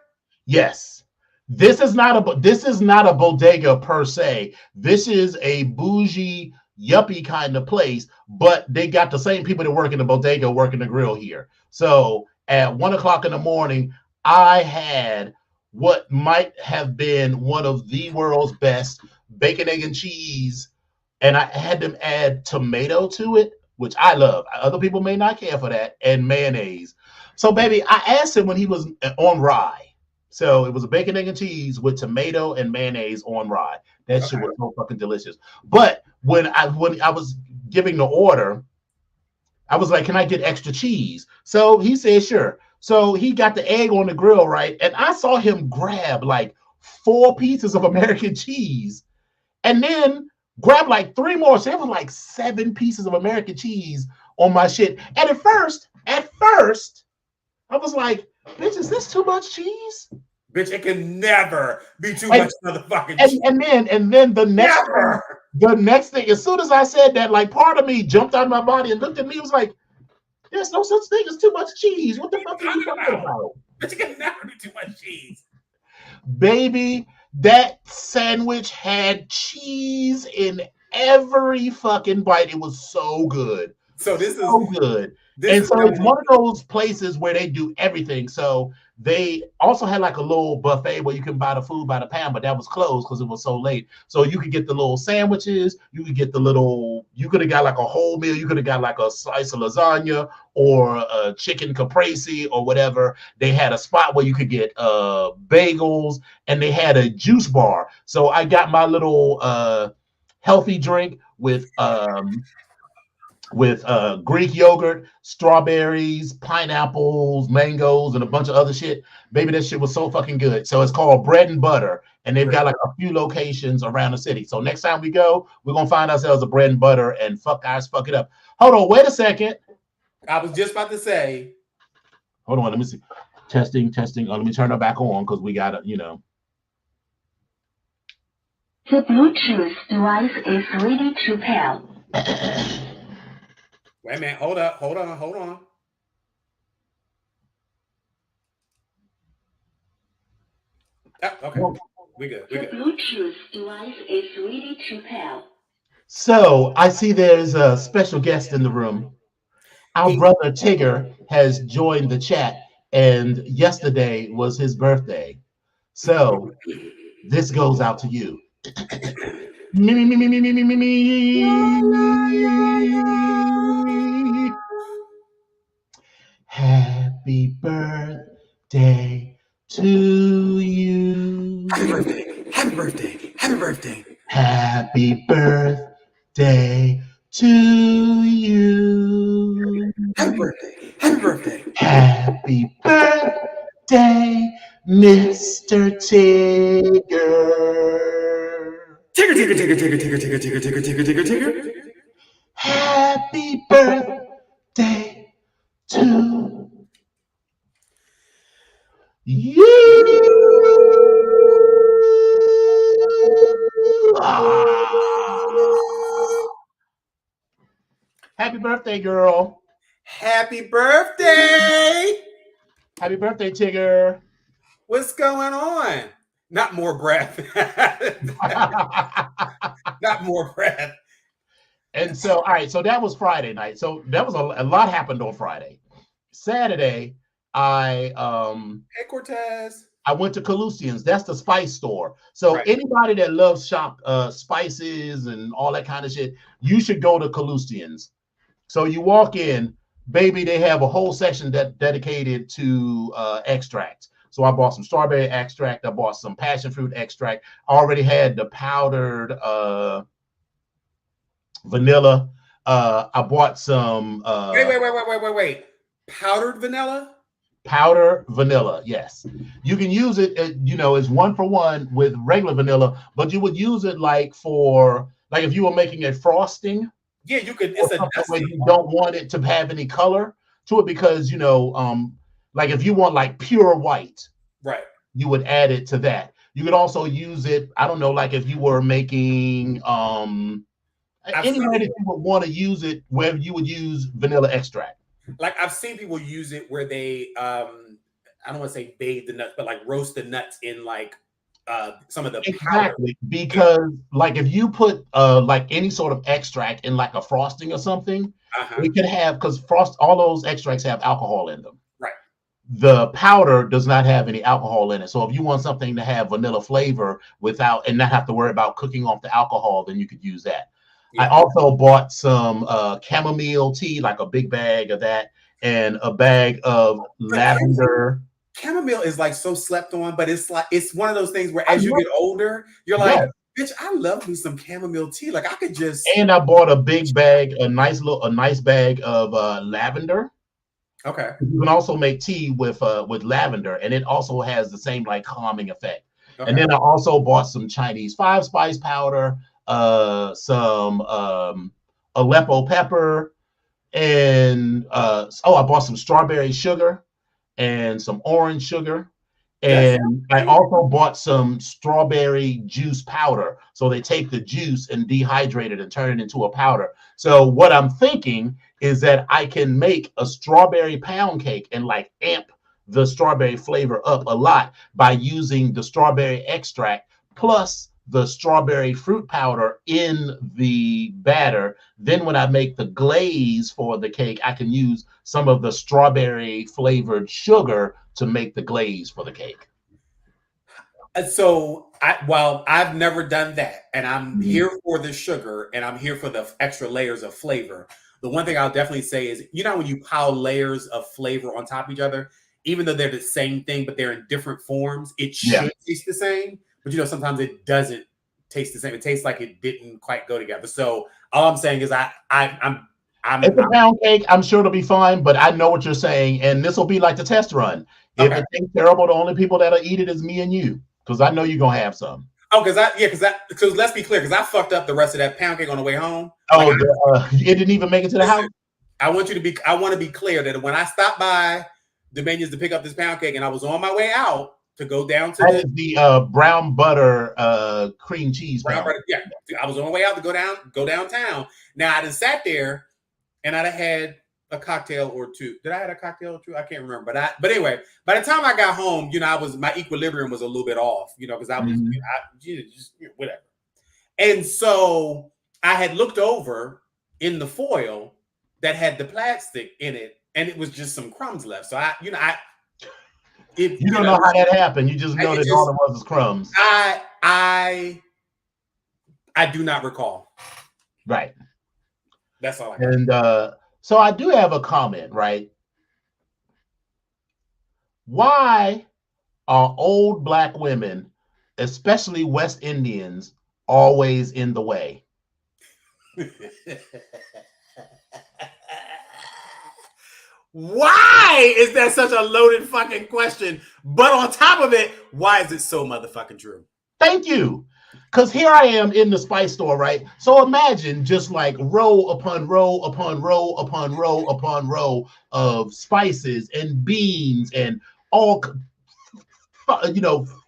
C: Yes. This is not a bodega per se. This is a bougie, yuppie kind of place, but they got the same people that work in the bodega working the grill here. So at 1 o'clock in the morning, I had what might have been one of the world's best bacon, egg, and cheese, and I had them add tomato to it, which I love. Other people may not care for that, and mayonnaise. So, baby, I asked him when he was on rye. So it was a bacon, egg, and cheese with tomato and mayonnaise on rye. That shit was so fucking delicious. But when I was giving the order, I was like, can I get extra cheese? So he said, sure. So he got the egg on the grill, right? And I saw him grab like 4 pieces of American cheese and then grab like 3 more. So it was like 7 pieces of American cheese on my shit. And at first, I was like, bitch, is this too much cheese?
B: Bitch, it can never be too much motherfucking cheese.
C: And then the next thing, as soon as I said that, like part of me jumped out of my body and looked at me, it was like, there's no such thing as too much cheese. What the fuck are you talking about?
B: Bitch, it can never be too much cheese.
C: Baby, that sandwich had cheese in every fucking bite. It was so good.
B: So this
C: so
B: is
C: good. And so it's one of those places where they do everything. So they also had like a little buffet where you can buy the food by the pound, but that was closed because it was so late. So you could get the little sandwiches, you could have got like a whole meal, you could have got like a slice of lasagna or a chicken caprese or whatever. They had a spot where you could get bagels, and they had a juice bar. So I got my little healthy drink with Greek yogurt, strawberries, pineapples, mangoes, and a bunch of other shit. Baby, that shit was so fucking good. So it's called Bread and Butter, and they've got like a few locations around the city. So next time we go, we're going to find ourselves a Bread and Butter and fuck it up. Hold on, wait a second.
B: I was just about to say.
C: Hold on, let me see. Testing. Oh, let me turn it back on because we got to,
D: The Bluetooth device is ready to pair.
B: Wait a minute, hold on. Oh, okay, we good.
D: The Bluetooth device is ready to pair.
C: So I see there's a special guest in the room. Our brother Tigger has joined the chat, and yesterday was his birthday. So this goes out to you. Me. Happy birthday to you.
A: Happy birthday. Happy birthday. Happy birthday.
C: Happy birthday to you.
A: Happy birthday. Happy birthday.
C: Happy birthday, Mr. Tigger.
A: Tigger.
C: Happy birthday You. Happy birthday, girl.
B: Happy birthday.
C: Happy birthday, Tigger.
B: What's going on? Not more breath. Not more breath.
C: And so, all right, so that was Friday night. So that was a lot happened on Friday. Saturday,
B: Hey, Cortez.
C: I went to Calusian's. That's the spice store. So
B: Right.
C: anybody that loves spices and all that kind of shit, you should go to Calusian's. So you walk in, baby, they have a whole section dedicated to extracts. So I bought some strawberry extract. I bought some passion fruit extract. I already had the powdered vanilla. I bought some.
B: Wait. Powdered vanilla?
C: Powder vanilla, yes. You can use it, it's 1-for-1 with regular vanilla, but you would use it like if you were making a frosting.
B: Yeah, you could. It's a
C: where you don't want it to have any color to it because like if you want like pure white,
B: right,
C: you would add it to that. You could also use it. I don't know, like if you were making anywhere that you would want to use it, where you would use vanilla extract.
B: Like I've seen people use it where they I don't want to say bathe the nuts, but like roast the nuts in like some of the powder.
C: Because like if you put like any sort of extract in like a frosting or something, it could have, because all those extracts have alcohol in them.
B: Right.
C: The powder does not have any alcohol in it. So if you want something to have vanilla flavor without and not have to worry about cooking off the alcohol, then you could use that. Yeah. I also bought some chamomile tea, like a big bag of that, and a bag of lavender.
B: Chamomile is like so slept on, but it's one of those things where as you get older, you're like, bitch, I love me some chamomile tea. Like I could just.
C: And I bought a big bag, a nice bag of lavender.
B: Okay.
C: You can also make tea with lavender, and it also has the same like calming effect. Okay. And then I also bought some Chinese 5-spice powder, some Aleppo pepper, and I bought some strawberry sugar and some orange sugar. And I also bought some strawberry juice powder. So they take the juice and dehydrate it and turn it into a powder. So what I'm thinking is that I can make a strawberry pound cake and like amp the strawberry flavor up a lot by using the strawberry extract plus the strawberry fruit powder in the batter. Then when I make the glaze for the cake, I can use some of the strawberry flavored sugar to make the glaze for the cake.
B: So while I've never done that, and I'm here for the sugar and I'm here for the extra layers of flavor, the one thing I'll definitely say is, when you pile layers of flavor on top of each other, even though they're the same thing, but they're in different forms, it should taste the same. But sometimes it doesn't taste the same. It tastes like it didn't quite go together. So all I'm saying is it's a
C: pound cake. I'm sure it'll be fine, but I know what you're saying, and this will be like the test run. If it tastes terrible, the only people that'll eat it is me and you, because I know you're gonna have some.
B: Oh, because let's be clear, because I fucked up the rest of that pound cake on the way home.
C: Oh, it didn't even make it to the house.
B: I want to be clear that when I stopped by Dominions to pick up this pound cake, and I was on my way out to go down to
C: the brown butter cream cheese.
B: Brown butter, yeah. I was on my way out to go downtown. Now I just sat there, and I'd have had a cocktail or two. Did I have a cocktail or two? I can't remember. But anyway, by the time I got home, my equilibrium was a little bit off, because I was just whatever. And so I had looked over in the foil that had the plastic in it, and it was just some crumbs left. So you don't
C: know how that happened. You just know that all it was crumbs.
B: I do not recall.
C: Right.
B: That's all I got.
C: And so I do have a comment, right? Why are old Black women, especially West Indians, always in the way?
B: Why is that such a loaded fucking question? But on top of it, why is it so motherfucking true?
C: Thank you. Because here I am in the spice store, right? So imagine just like row upon row upon row upon row upon row of spices and beans and all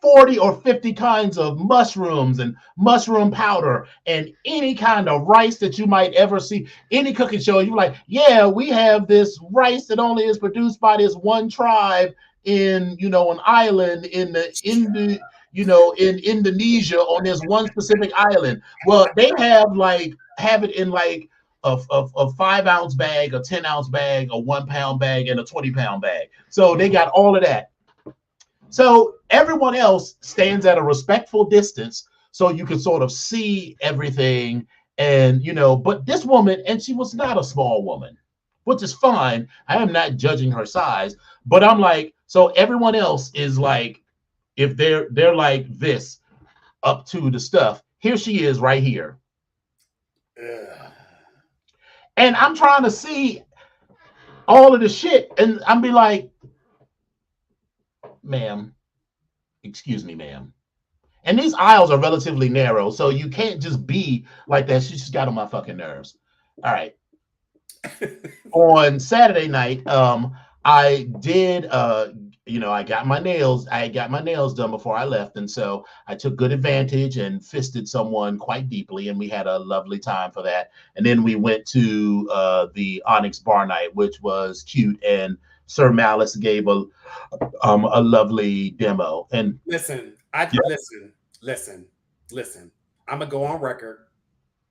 C: 40 or 50 kinds of mushrooms and mushroom powder and any kind of rice that you might ever see. Any cooking show, you're like, yeah, we have this rice that only is produced by this one tribe in, an island in in Indonesia on this one specific island. Well, they have it in like a 5-ounce bag, a 10-ounce bag, a 1-pound bag, and a 20-pound bag. So they got all of that. So everyone else stands at a respectful distance so you can sort of see everything. And, but this woman, and she was not a small woman, which is fine. I am not judging her size, but I'm like, so everyone else is like, if they're like this up to the stuff, here she is right here. And I'm trying to see all of the shit, and I'm be like, ma'am, excuse me, ma'am. And these aisles are relatively narrow, so you can't just be like that. She just got on my fucking nerves. All right. On Saturday night, I did I got my nails done before I left, and so I took good advantage and fisted someone quite deeply, and we had a lovely time for that. And then we went to the Onyx Bar Night, which was cute, and Sir Malice gave a lovely demo. And
B: listen. I'm gonna go on record.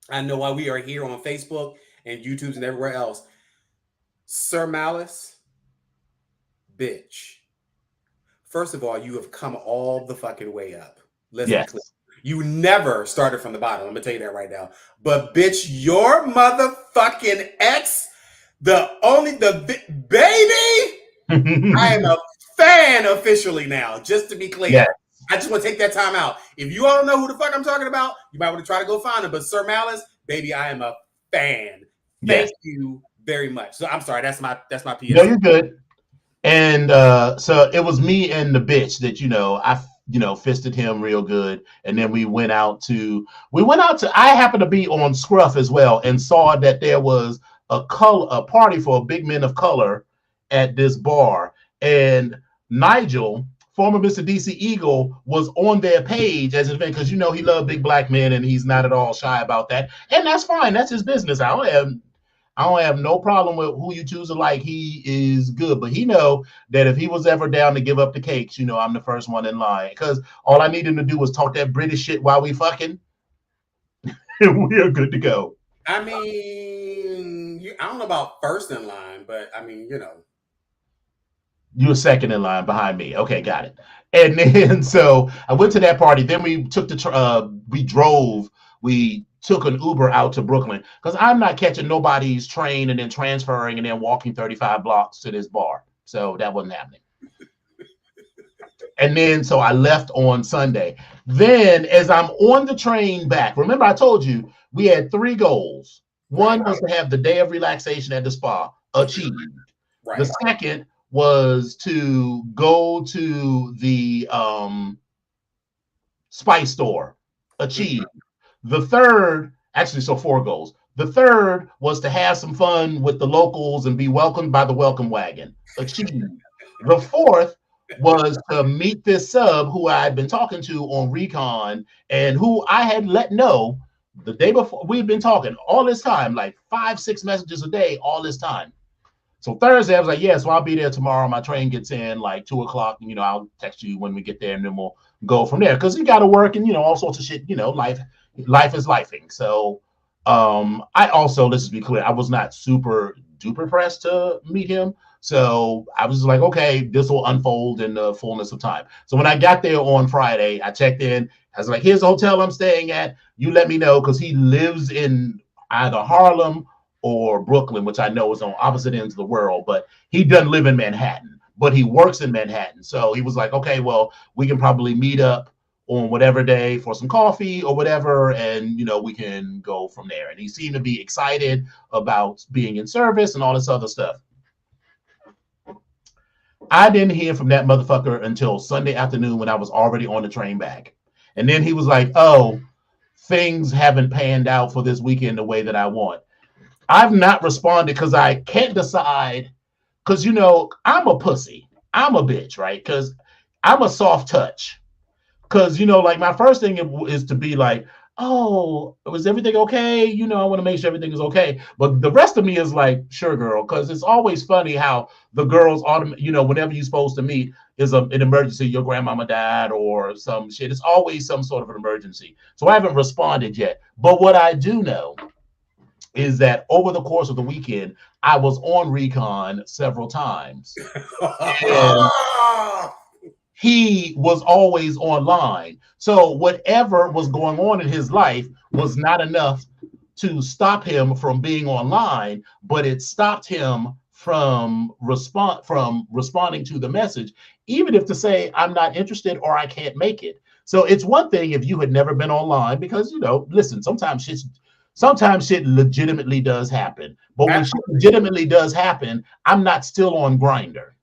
B: I know why we are here on Facebook and YouTube and everywhere else. Sir Malice, bitch. First of all, you have come all the fucking way up. Listen,
C: yes.
B: You never started from the bottom. I'm gonna tell you that right now. But bitch, your motherfucking ex, baby. I am a fan officially now, just to be clear.
C: Yes.
B: I just want to take that time out. If you all don't know who the fuck I'm talking about, you might want to try to go find him. But Sir Malice, baby, I am a fan. Thank you very much. So I'm sorry, that's my PS.
C: No, you're good. And so it was me and the bitch that I fisted him real good, and then we went out to. I happened to be on Scruff as well, and saw that there was a party for big men of color at this bar, and Nigel, former Mr. DC Eagle, was on their page as an event because he loved big black men and he's not at all shy about that, and that's fine. That's his business. I don't have no problem with who you choose to like. He is good, but he know that if he was ever down to give up the cakes, I'm the first one in line, because all I need him to do was talk that British shit while we fucking, and we are good to go.
B: I mean, I don't know about first in line, but I mean,
C: You're second in line behind me. Okay, got it. And then so I went to that party. Then we took we took an Uber out to Brooklyn, because I'm not catching nobody's train and then transferring and then walking 35 blocks to this bar. So that wasn't happening. And then so I left on Sunday. Then as I'm on the train back, remember I told you we had 3 goals. One was to have the day of relaxation at the spa, achieved.
B: Right.
C: The second was to go to the spice store, achieved. The third, actually, so 4 goals. The third was to have some fun with the locals and be welcomed by the welcome wagon, achieved. The fourth was to meet this sub who I had been talking to on Recon, and who I had let know the day before. We'd been talking all this time, like 5-6 messages a day, all this time. So Thursday, I was like, so I'll be there tomorrow. My train gets in like 2:00. I'll text you when we get there, and then we'll go from there. Because you got to work and, all sorts of shit. Life is lifing. So I also, let's just be clear, I was not super duper pressed to meet him. So I was like, okay, this will unfold in the fullness of time. So when I got there on Friday, I checked in. I was like, here's the hotel I'm staying at. You let me know, because he lives in either Harlem or Brooklyn, which I know is on opposite ends of the world, but he doesn't live in Manhattan, but he works in Manhattan. So he was like, okay, well, we can probably meet up on whatever day for some coffee or whatever, and we can go from there. And he seemed to be excited about being in service and all this other stuff. I didn't hear from that motherfucker until Sunday afternoon, when I was already on the train back. And then he was like, oh, things haven't panned out for this weekend the way that I want. I've not responded because I can't decide, because I'm a pussy. I'm a bitch, right? Because I'm a soft touch. Because, you know, like my first thing is to be like, oh, was everything okay? You know, I want to make sure everything is okay. But the rest of me is like, sure, girl. Because it's always funny how the girls, you know, whenever you're supposed to meet is an emergency, your grandmama died or some shit. It's always some sort of an emergency. So I haven't responded yet. But what I do know is that over the course of the weekend, I was on recon several times. And he was always online. So whatever was going on in his life was not enough to stop him from being online, but it stopped him from responding to the message, even if to say I'm not interested or I can't make it. So it's one thing if you had never been online, because, you know, listen, sometimes shit legitimately does happen. But when shit legitimately does happen, I'm not still on Grindr.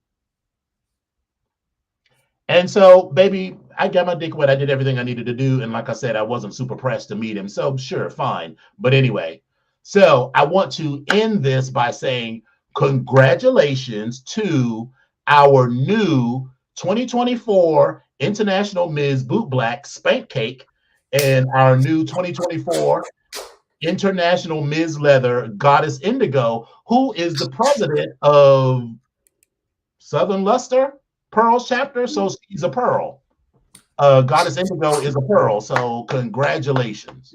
C: And so, baby, I got my dick wet. I did everything I needed to do. And like I said, I wasn't super pressed to meet him. So sure, fine. But anyway, so I want to end this by saying congratulations to our new 2024 International Ms. Boot Black Spank Cake and our new 2024 International Ms. Leather Goddess Indigo, who is the president of Southern Luster Pearls chapter. So she's a pearl. Goddess Indigo is a pearl. So congratulations.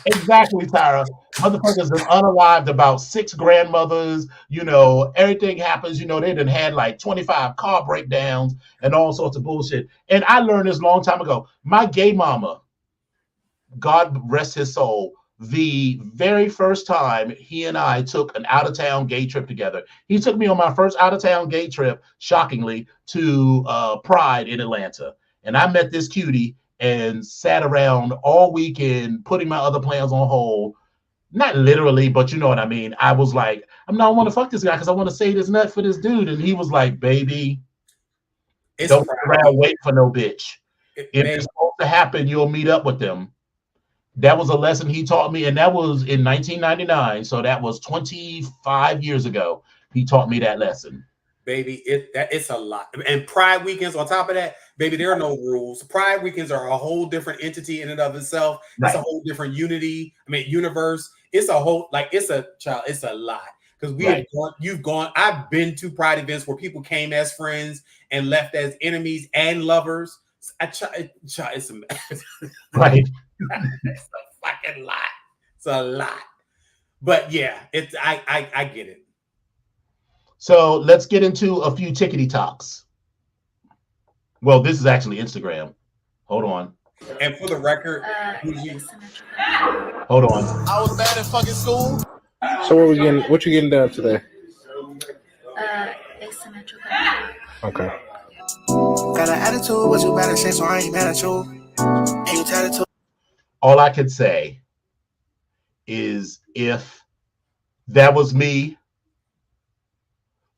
C: Exactly, Tyra. Motherfuckers have unalived about 6 grandmothers. You know, everything happens. You know, they done had like 25 car breakdowns and all sorts of bullshit. And I learned this a long time ago. My gay mama, God rest his soul, the very first time he and I took an out-of-town gay trip together. He took me on my first out-of-town gay trip, shockingly, to Pride in Atlanta. And I met this cutie and sat around all weekend putting my other plans on hold. Not literally, but you know what I mean. I was like, I want to fuck this guy because I want to say this nut for this dude. And he was like, baby, don't sit around wait for no bitch. If it's supposed to happen, you'll meet up with them. That was a lesson he taught me, and that was in 1999. So that was 25 years ago. He taught me that lesson.
B: Baby, it's a lot. And Pride weekends on top of that, baby, there are no rules. Pride weekends are a whole different entity in and of itself. Right. It's a whole different universe. It's a whole, like, it's a lot. Because I've been to Pride events where people came as friends and left as enemies and lovers. It's a
C: right.
B: It's a fucking lot. It's a lot. But yeah, I get it.
C: So let's get into a few tickety talks. Well, this is actually Instagram. Hold on.
B: And for the record,
C: hold on.
E: I was bad at fucking school.
F: So what you getting done today?
G: Asymmetrical.
F: Okay.
E: Got an attitude, but you bad at shit, so I ain't mad at you. And you tell it to.
C: All I could say is if that was me,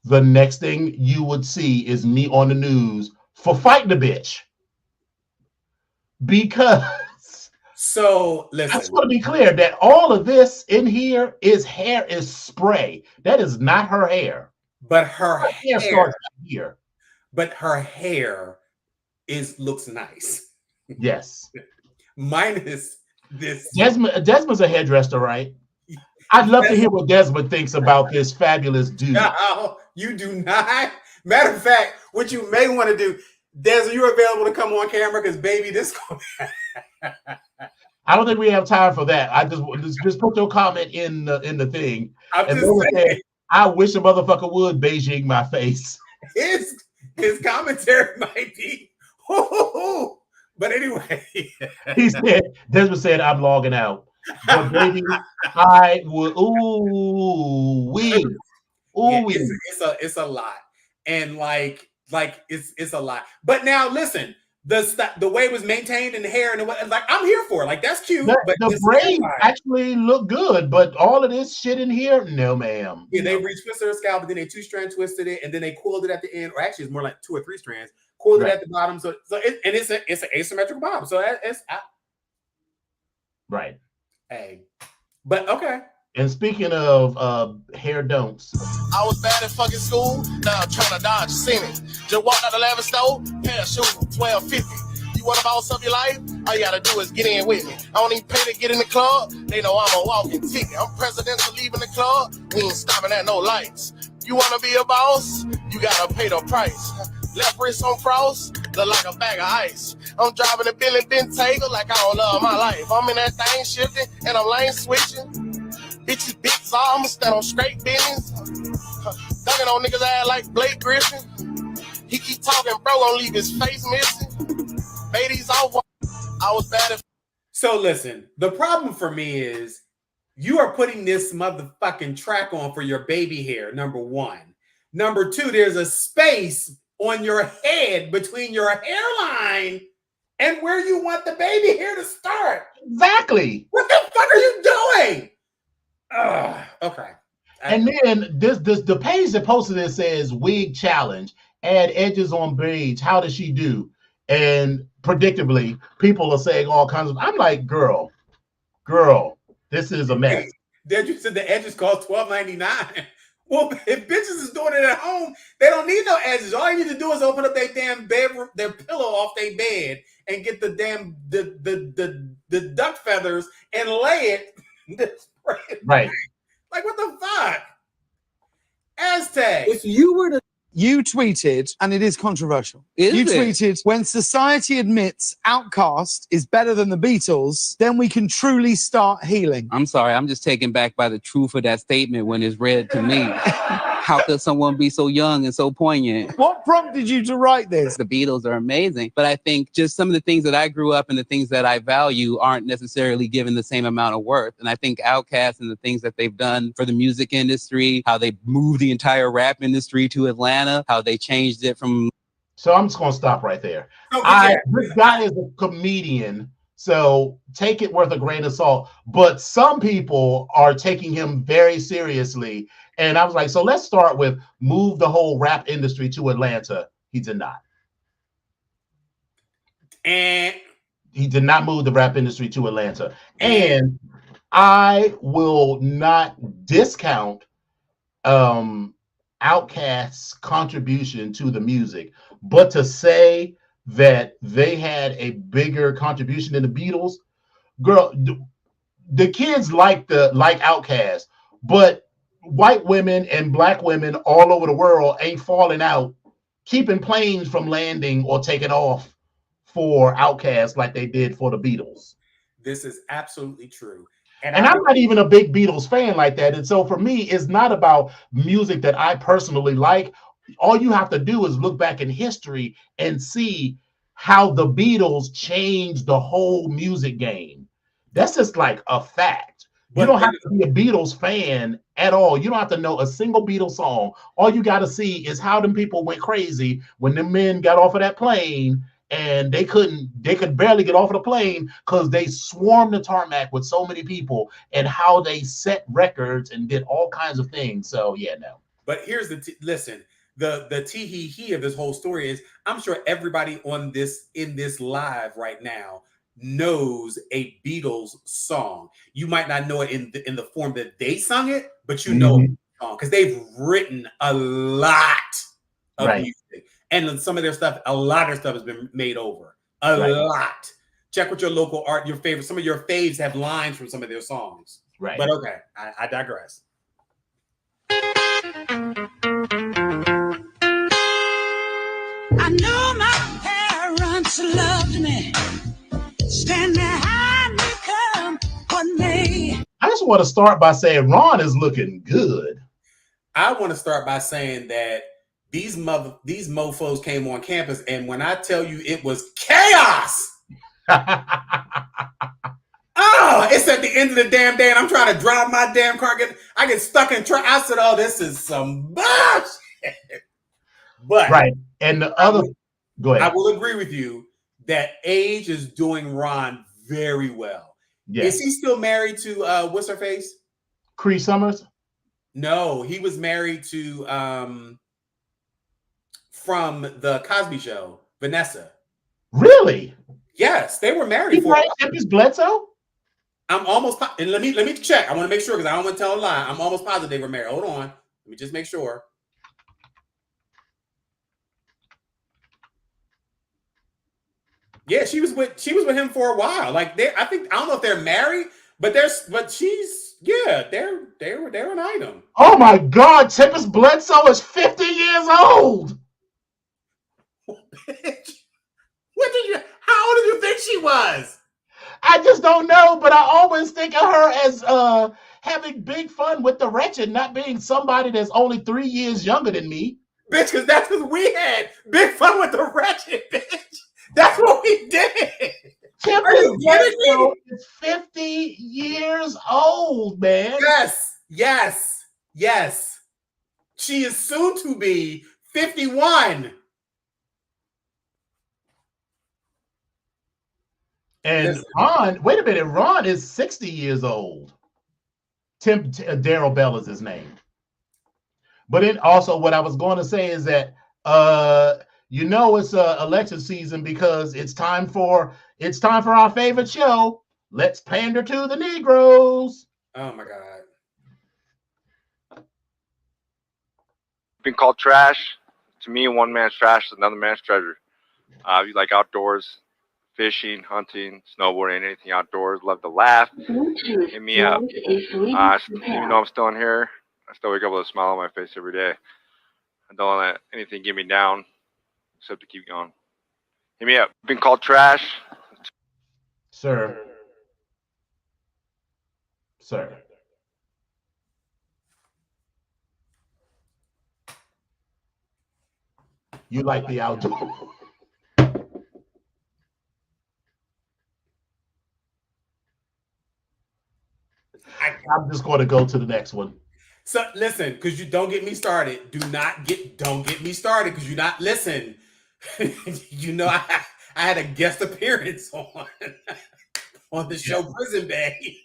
C: the next thing you would see is me on the news for fighting the bitch. Because
B: so listen,
C: I just want to be clear that all of this in here is spray. That is not her hair.
B: But her hair
C: starts here.
B: But her hair looks nice.
C: Yes.
B: Minus this.
C: Desmond's a hairdresser, right? I'd love to hear what Desmond thinks about this fabulous dude.
B: No, you do not. Matter of fact, what you may want to do, Des, are you available to come on camera? Because baby, this.
C: I don't think we have time for that. I just put your comment in the thing. I wish a motherfucker would Beijing my face.
B: His commentary might be, but anyway.
C: Desmond said, I'm logging out. But baby, I would.
B: It's a lot, and like it's a lot. But now listen, the way it was maintained in the hair and like I'm here for it. Like that's cute. But
C: the braids actually look good, but all of this shit in here, no, ma'am.
B: Yeah, they retwisted her scalp, but then they 2-strand twisted it, and then they coiled it at the end, or actually it's more like 2 or 3 strands. Coiled it at the bottom, so it's an asymmetrical bottom. So it's
C: right.
B: Hey, but okay.
C: And speaking of hair don'ts,
E: I was bad at fucking school. Now I'm trying to dodge, seen it. Just walked out the lavish store, pair of shoes, $12.50. You want to boss up your life? All you gotta do is get in with me. I don't even pay to get in the club. They know I'm a walking ticket. I'm presidential leaving the club. We ain't stopping at no lights. You wanna be a boss? You gotta pay the price. Left wrist on frost, look like a bag of ice. I'm driving a Billy Bentayga like I don't love my life. I'm in that thing shifting and I'm lane switching. Bitches big so I'ma stand on straight business. Dunking on niggas ass like Blake Griffin. He keep talking, bro, gonna leave his face missing. Baby's over. I was bad at.
B: So listen, the problem for me is you are putting this motherfucking track on for your baby hair, number one. Number two, there's a space on your head between your hairline and where you want the baby hair to start.
C: exactly.
B: What the fuck are you doing? Okay.
C: And then this the page that posted this says wig challenge, add edges on braids. How does she do? And predictably, people are saying all kinds of. I'm like, girl, this is a mess.
B: Then you said the edges cost $12.99. Well, if bitches is doing it at home, they don't need no edges. All you need to do is open up their damn bedroom, their pillow off their bed, and get the damn the duck feathers and lay it.
C: Right.
B: Like, what the fuck? Aztec.
G: If you were to... You tweeted, and it is controversial. You tweeted, when society admits Outkast is better than the Beatles, then we can truly start healing.
H: I'm sorry, I'm just taken back by the truth of that statement when it's read to me. How could someone be so young and so poignant?
G: What prompted you to write this?
H: The Beatles are amazing, but I think just some of the things that I grew up and the things that I value aren't necessarily given the same amount of worth. And I think Outkast and the things that they've done for the music industry, how they moved the entire rap industry to Atlanta, how they changed it from...
C: So I'm just going to stop right there.
B: Oh,
C: This guy is a comedian, so take it with a grain of salt. But some people are taking him very seriously. And I was like, so let's start with move the whole rap industry to Atlanta. He did not.
B: And
C: he did not move the rap industry to Atlanta. And I will not discount Outkast's contribution to the music, but to say that they had a bigger contribution than the Beatles, girl, the kids like Outkast, but white women and black women all over the world ain't falling out, keeping planes from landing or taking off for Outkast like they did for the Beatles.
B: This is absolutely true.
C: And I'm not even a big Beatles fan like that. And so for me, it's not about music that I personally like. All you have to do is look back in history and see how the Beatles changed the whole music game. That's just like a fact. You don't have to be a Beatles fan at all. You don't have to know a single Beatles song. All you got to see is how them people went crazy when the men got off of that plane and they could barely get off of the plane because they swarmed the tarmac with so many people, and how they set records and did all kinds of things. So yeah, no.
B: But here's listen, the tee-hee-hee of this whole story is I'm sure everybody in this live right now knows a Beatles song. You might not know it in the form that they sung it, but you know the song because they've written a lot of music. And some of their stuff, a lot of their stuff has been made over. A lot. Check with your local art, your favorite. Some of your faves have lines from some of their songs.
C: Right.
B: But okay, I digress.
I: I know my parents loved me. Stand behind me, come what may.
C: I just want to start by saying Ron is looking good.
B: I want to start by saying that these mofos came on campus, and when I tell you it was chaos. It's at the end of the damn day, and I'm trying to drive my damn car. I get stuck in traffic. I said, "Oh, this is some bullshit." But
C: and the other, go ahead.
B: I will agree with you that age is doing Ron very well.
C: Yes.
B: Is he still married to what's her face?
C: Cree Summers?
B: No, he was married to from the Cosby Show, Vanessa.
C: Really?
B: Yes, they were married.
C: He married Tempest Bledsoe?
B: I'm almost and let me check. I want to make sure because I don't want to tell a lie. I'm almost positive they were married. Hold on. Let me just make sure. Yeah, she was with him for a while. Like I don't know if they're married, but they were an item.
C: Oh my God, Tempest Bledsoe is 50 years old.
B: How old do you think she was?
C: I just don't know, but I always think of her as having big fun with the wretched, not being somebody that's only 3 years younger than me.
B: Bitch, because that's what we had. Big fun with the wretched, bitch. That's what we did.
C: Tempest Bledsoe is 50 years old, man.
B: Yes. She is soon to be 51.
C: And Ron, wait a minute, Ron is 60 years old. Daryl Bell is his name. But then also what I was going to say is that it's election season because it's time for our favorite show. Let's pander to the Negroes.
B: Oh my God.
J: Been called trash. To me, one man's trash is another man's treasure. You like outdoors, fishing, hunting, snowboarding, anything outdoors. Love to laugh. Hit me up. Even though I'm still in here, I still wake up with a smile on my face every day. I don't let anything get me down except to keep going. Hit me up. Been called trash.
C: Sir. You like the outdoors. I'm just going to go to the next one.
B: So listen, because you don't get me started. Don't get me started because you're not listen. I had a guest appearance on the show Prison Bay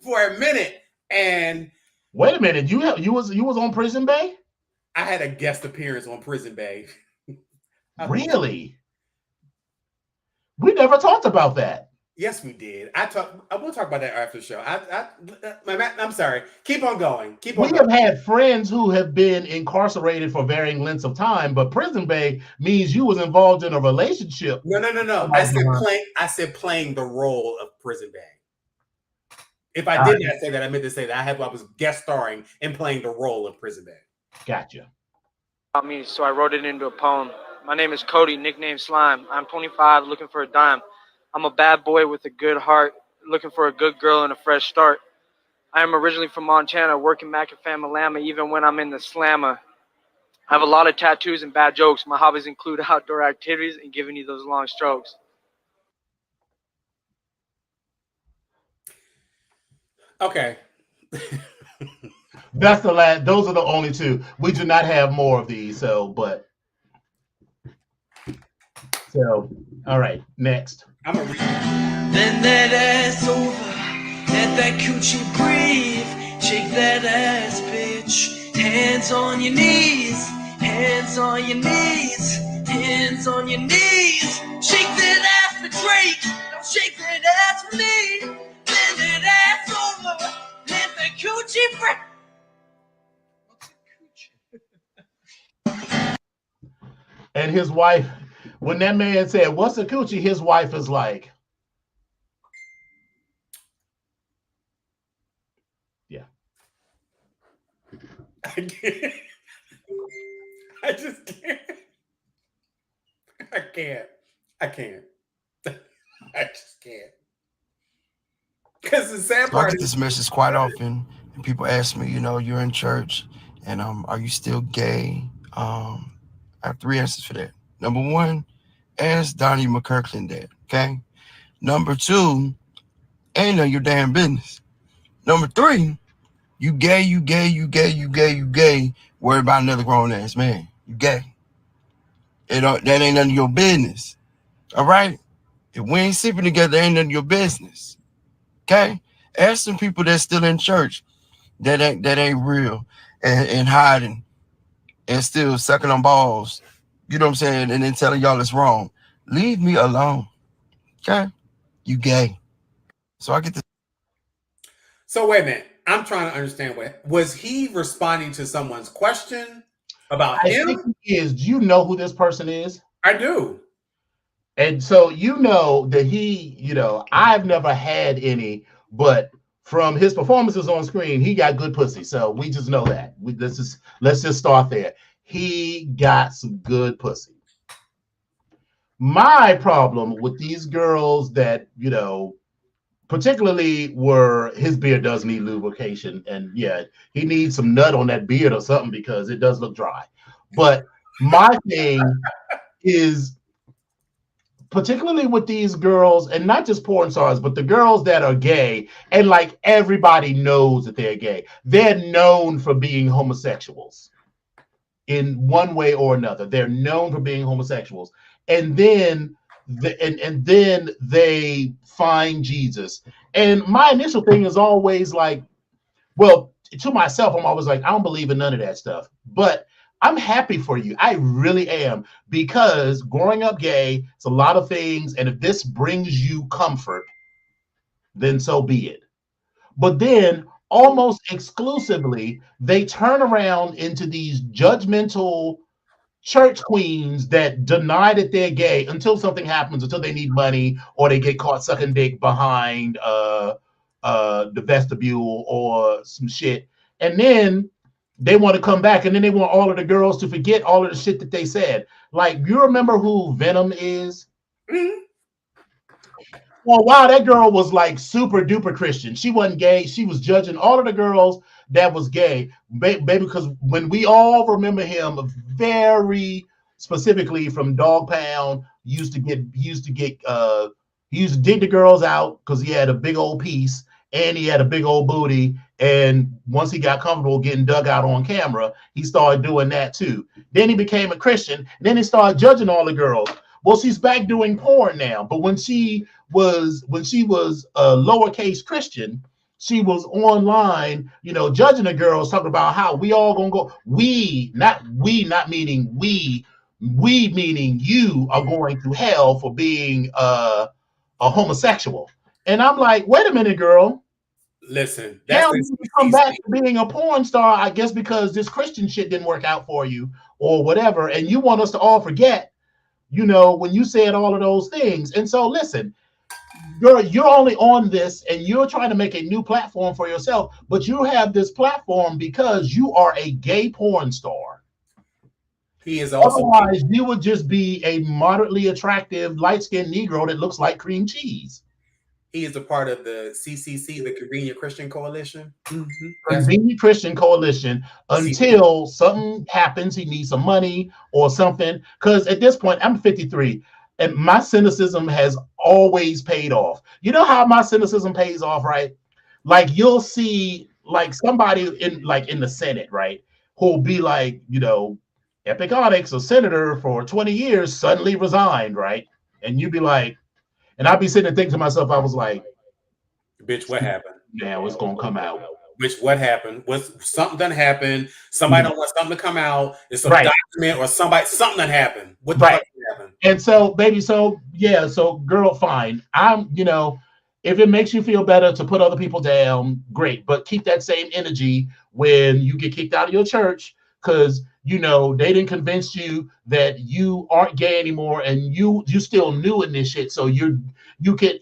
B: for a minute. And
C: wait a minute, you was on Prison Bay?
B: I had a guest appearance on Prison Bay.
C: Really? We never talked about that.
B: Yes, we did. I will talk about that after the show. I'm sorry. Keep on going. We
C: have had friends who have been incarcerated for varying lengths of time, but Prison Bay means you was involved in a relationship.
B: No. I said playing the role of Prison Bay. If I did not say that, I meant to say that I was guest starring and playing the role of Prison Bay.
C: Gotcha.
K: About me, so I wrote it into a poem. My name is Cody, nicknamed Slime. I'm 25, looking for a dime. I'm a bad boy with a good heart, looking for a good girl and a fresh start. I am originally from Montana, working Mac and Famalama, even when I'm in the slammer. I have a lot of tattoos and bad jokes. My hobbies include outdoor activities and giving you those long strokes.
B: Okay.
C: That's the last. Those are the only two. We do not have more of these. All right, next.
I: Bend that ass over, let that coochie breathe. Shake that ass, bitch. Hands on your knees, hands on your knees, hands on your knees. Shake that ass for Drake, don't shake that ass for me. Bend that ass over, let that coochie breathe.
C: And his wife, when that man said, "What's a coochie?" his wife is like, "Yeah."
B: I can't. I just can't. I can't. I just can't. Because the sad part
L: I get this message quite often, and people ask me, you're in church, and are you still gay? I have 3 answers for that. Number 1, ask Donnie McKirkland that, okay? Number 2, ain't none of your damn business. Number 3, you gay. Worry about another grown ass man. You gay. That ain't none of your business. All right? If we ain't sleeping together, ain't none of your business. Okay? Ask some people that's still in church that ain't real and hiding and still sucking on balls. You know what I'm saying? And then telling y'all it's wrong. Leave me alone. Okay? You gay. So I get to.
B: So wait a minute. I'm trying to understand what was he responding to someone's question about
C: I
B: him?
C: think he is. Do you know who this person is?
B: I do.
C: And so you know that he, I've never had any, but from his performances on screen, he got good pussy. So we just know that. Let's just start there. He got some good pussy. My problem with these girls that, particularly where his beard does need lubrication, and yeah, he needs some nut on that beard or something because it does look dry. But my thing is, particularly with these girls, and not just porn stars, but the girls that are gay, and like everybody knows that they're gay. They're known for being homosexuals in one way or another. They're known for being homosexuals, and then and then they find Jesus. And my initial thing is always like, well, to myself, I'm always like, I don't believe in none of that stuff, but I'm happy for you. I really am, because growing up gay, it's a lot of things. And if this brings you comfort, then so be it. But then almost exclusively, they turn around into these judgmental church queens that deny that they're gay until something happens, until they need money or they get caught sucking dick behind the vestibule or some shit. And then they want to come back, and then they want all of the girls to forget all of the shit that they said. Like, you remember who Venom is?
B: Mm-hmm.
C: Well, wow, that girl was like super duper Christian. She wasn't gay. She was judging all of the girls that was gay, baby, because when we all remember him very specifically from Dog Pound, he used to dig the girls out because he had a big old piece and he had a big old booty. And once he got comfortable getting dug out on camera, he started doing that too. Then he became a Christian. And then he started judging all the girls. Well, she's back doing porn now. But when she was a lowercase Christian, she was online, judging the girls, talking about how we all gonna go. Not meaning we meaning you are going to hell for being a homosexual. And I'm like, wait a minute, girl.
B: Listen,
C: now you come back to being a porn star, I guess, because this Christian shit didn't work out for you or whatever, and you want us to all forget, when you said all of those things. And so, listen, you're only on this, and you're trying to make a new platform for yourself, but you have this platform because you are a gay porn star.
B: He is also.
C: Otherwise, you would just be a moderately attractive, light-skinned Negro that looks like cream cheese.
B: He is a part of the CCC, the Convenient Christian Coalition. Mm-hmm.
C: Convenient Christian Coalition, until something happens, he needs some money or something. Because at this point, I'm 53, and my cynicism has always paid off. You know how my cynicism pays off, right? Like, you'll see, like, somebody in the Senate, right, who'll be like, Epic Onyx, a senator for 20 years, suddenly resigned, right? And you'd be like, and I'd be sitting and thinking to myself, I was like,
B: bitch, what happened?
C: Now it's going to come out.
B: Bitch, what happened? Something done happened? Somebody don't want something to come out. It's some document or something done happened. What the fuck happened?
C: And so, baby, so girl, fine. If it makes you feel better to put other people down, great. But keep that same energy when you get kicked out of your church, because they didn't convince you that you aren't gay anymore, and you still new in this shit. So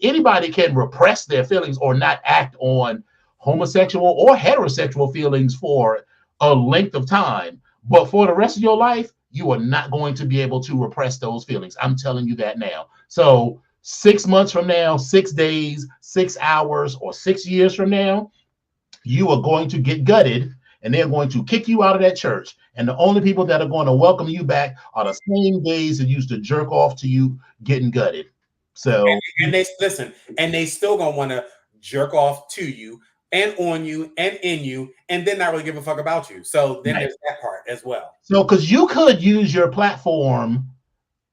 C: anybody can repress their feelings or not act on homosexual or heterosexual feelings for a length of time, but for the rest of your life, you are not going to be able to repress those feelings. I'm telling you that now. So 6 months from now, 6 days, 6 hours, or 6 years from now, you are going to get gutted, and they're going to kick you out of that church. And the only people that are going to welcome you back are the same gays that used to jerk off to you getting gutted. So,
B: and they listen, and they still gonna want to jerk off to you and on you and in you, and then not really give a fuck about you. So then there's that part as well.
C: So, because you could use your platform,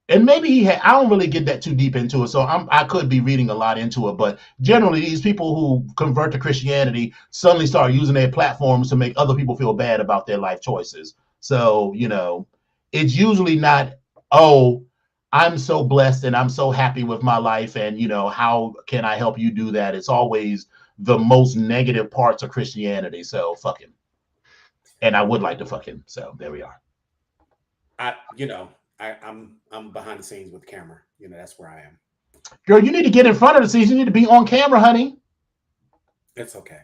C: and maybe I don't really get that too deep into it, so I could be reading a lot into it, but generally these people who convert to Christianity suddenly start using their platforms to make other people feel bad about their life choices. So, it's usually not, I'm so blessed and I'm so happy with my life, and you know, how can I help you do that? It's always the most negative parts of Christianity. So fuck him. And I would like to fuck him. So there we are.
B: I'm behind the scenes with the camera. You know, that's where I am.
C: Girl, you need to get in front of the scenes. You need to be on camera, honey.
B: It's okay.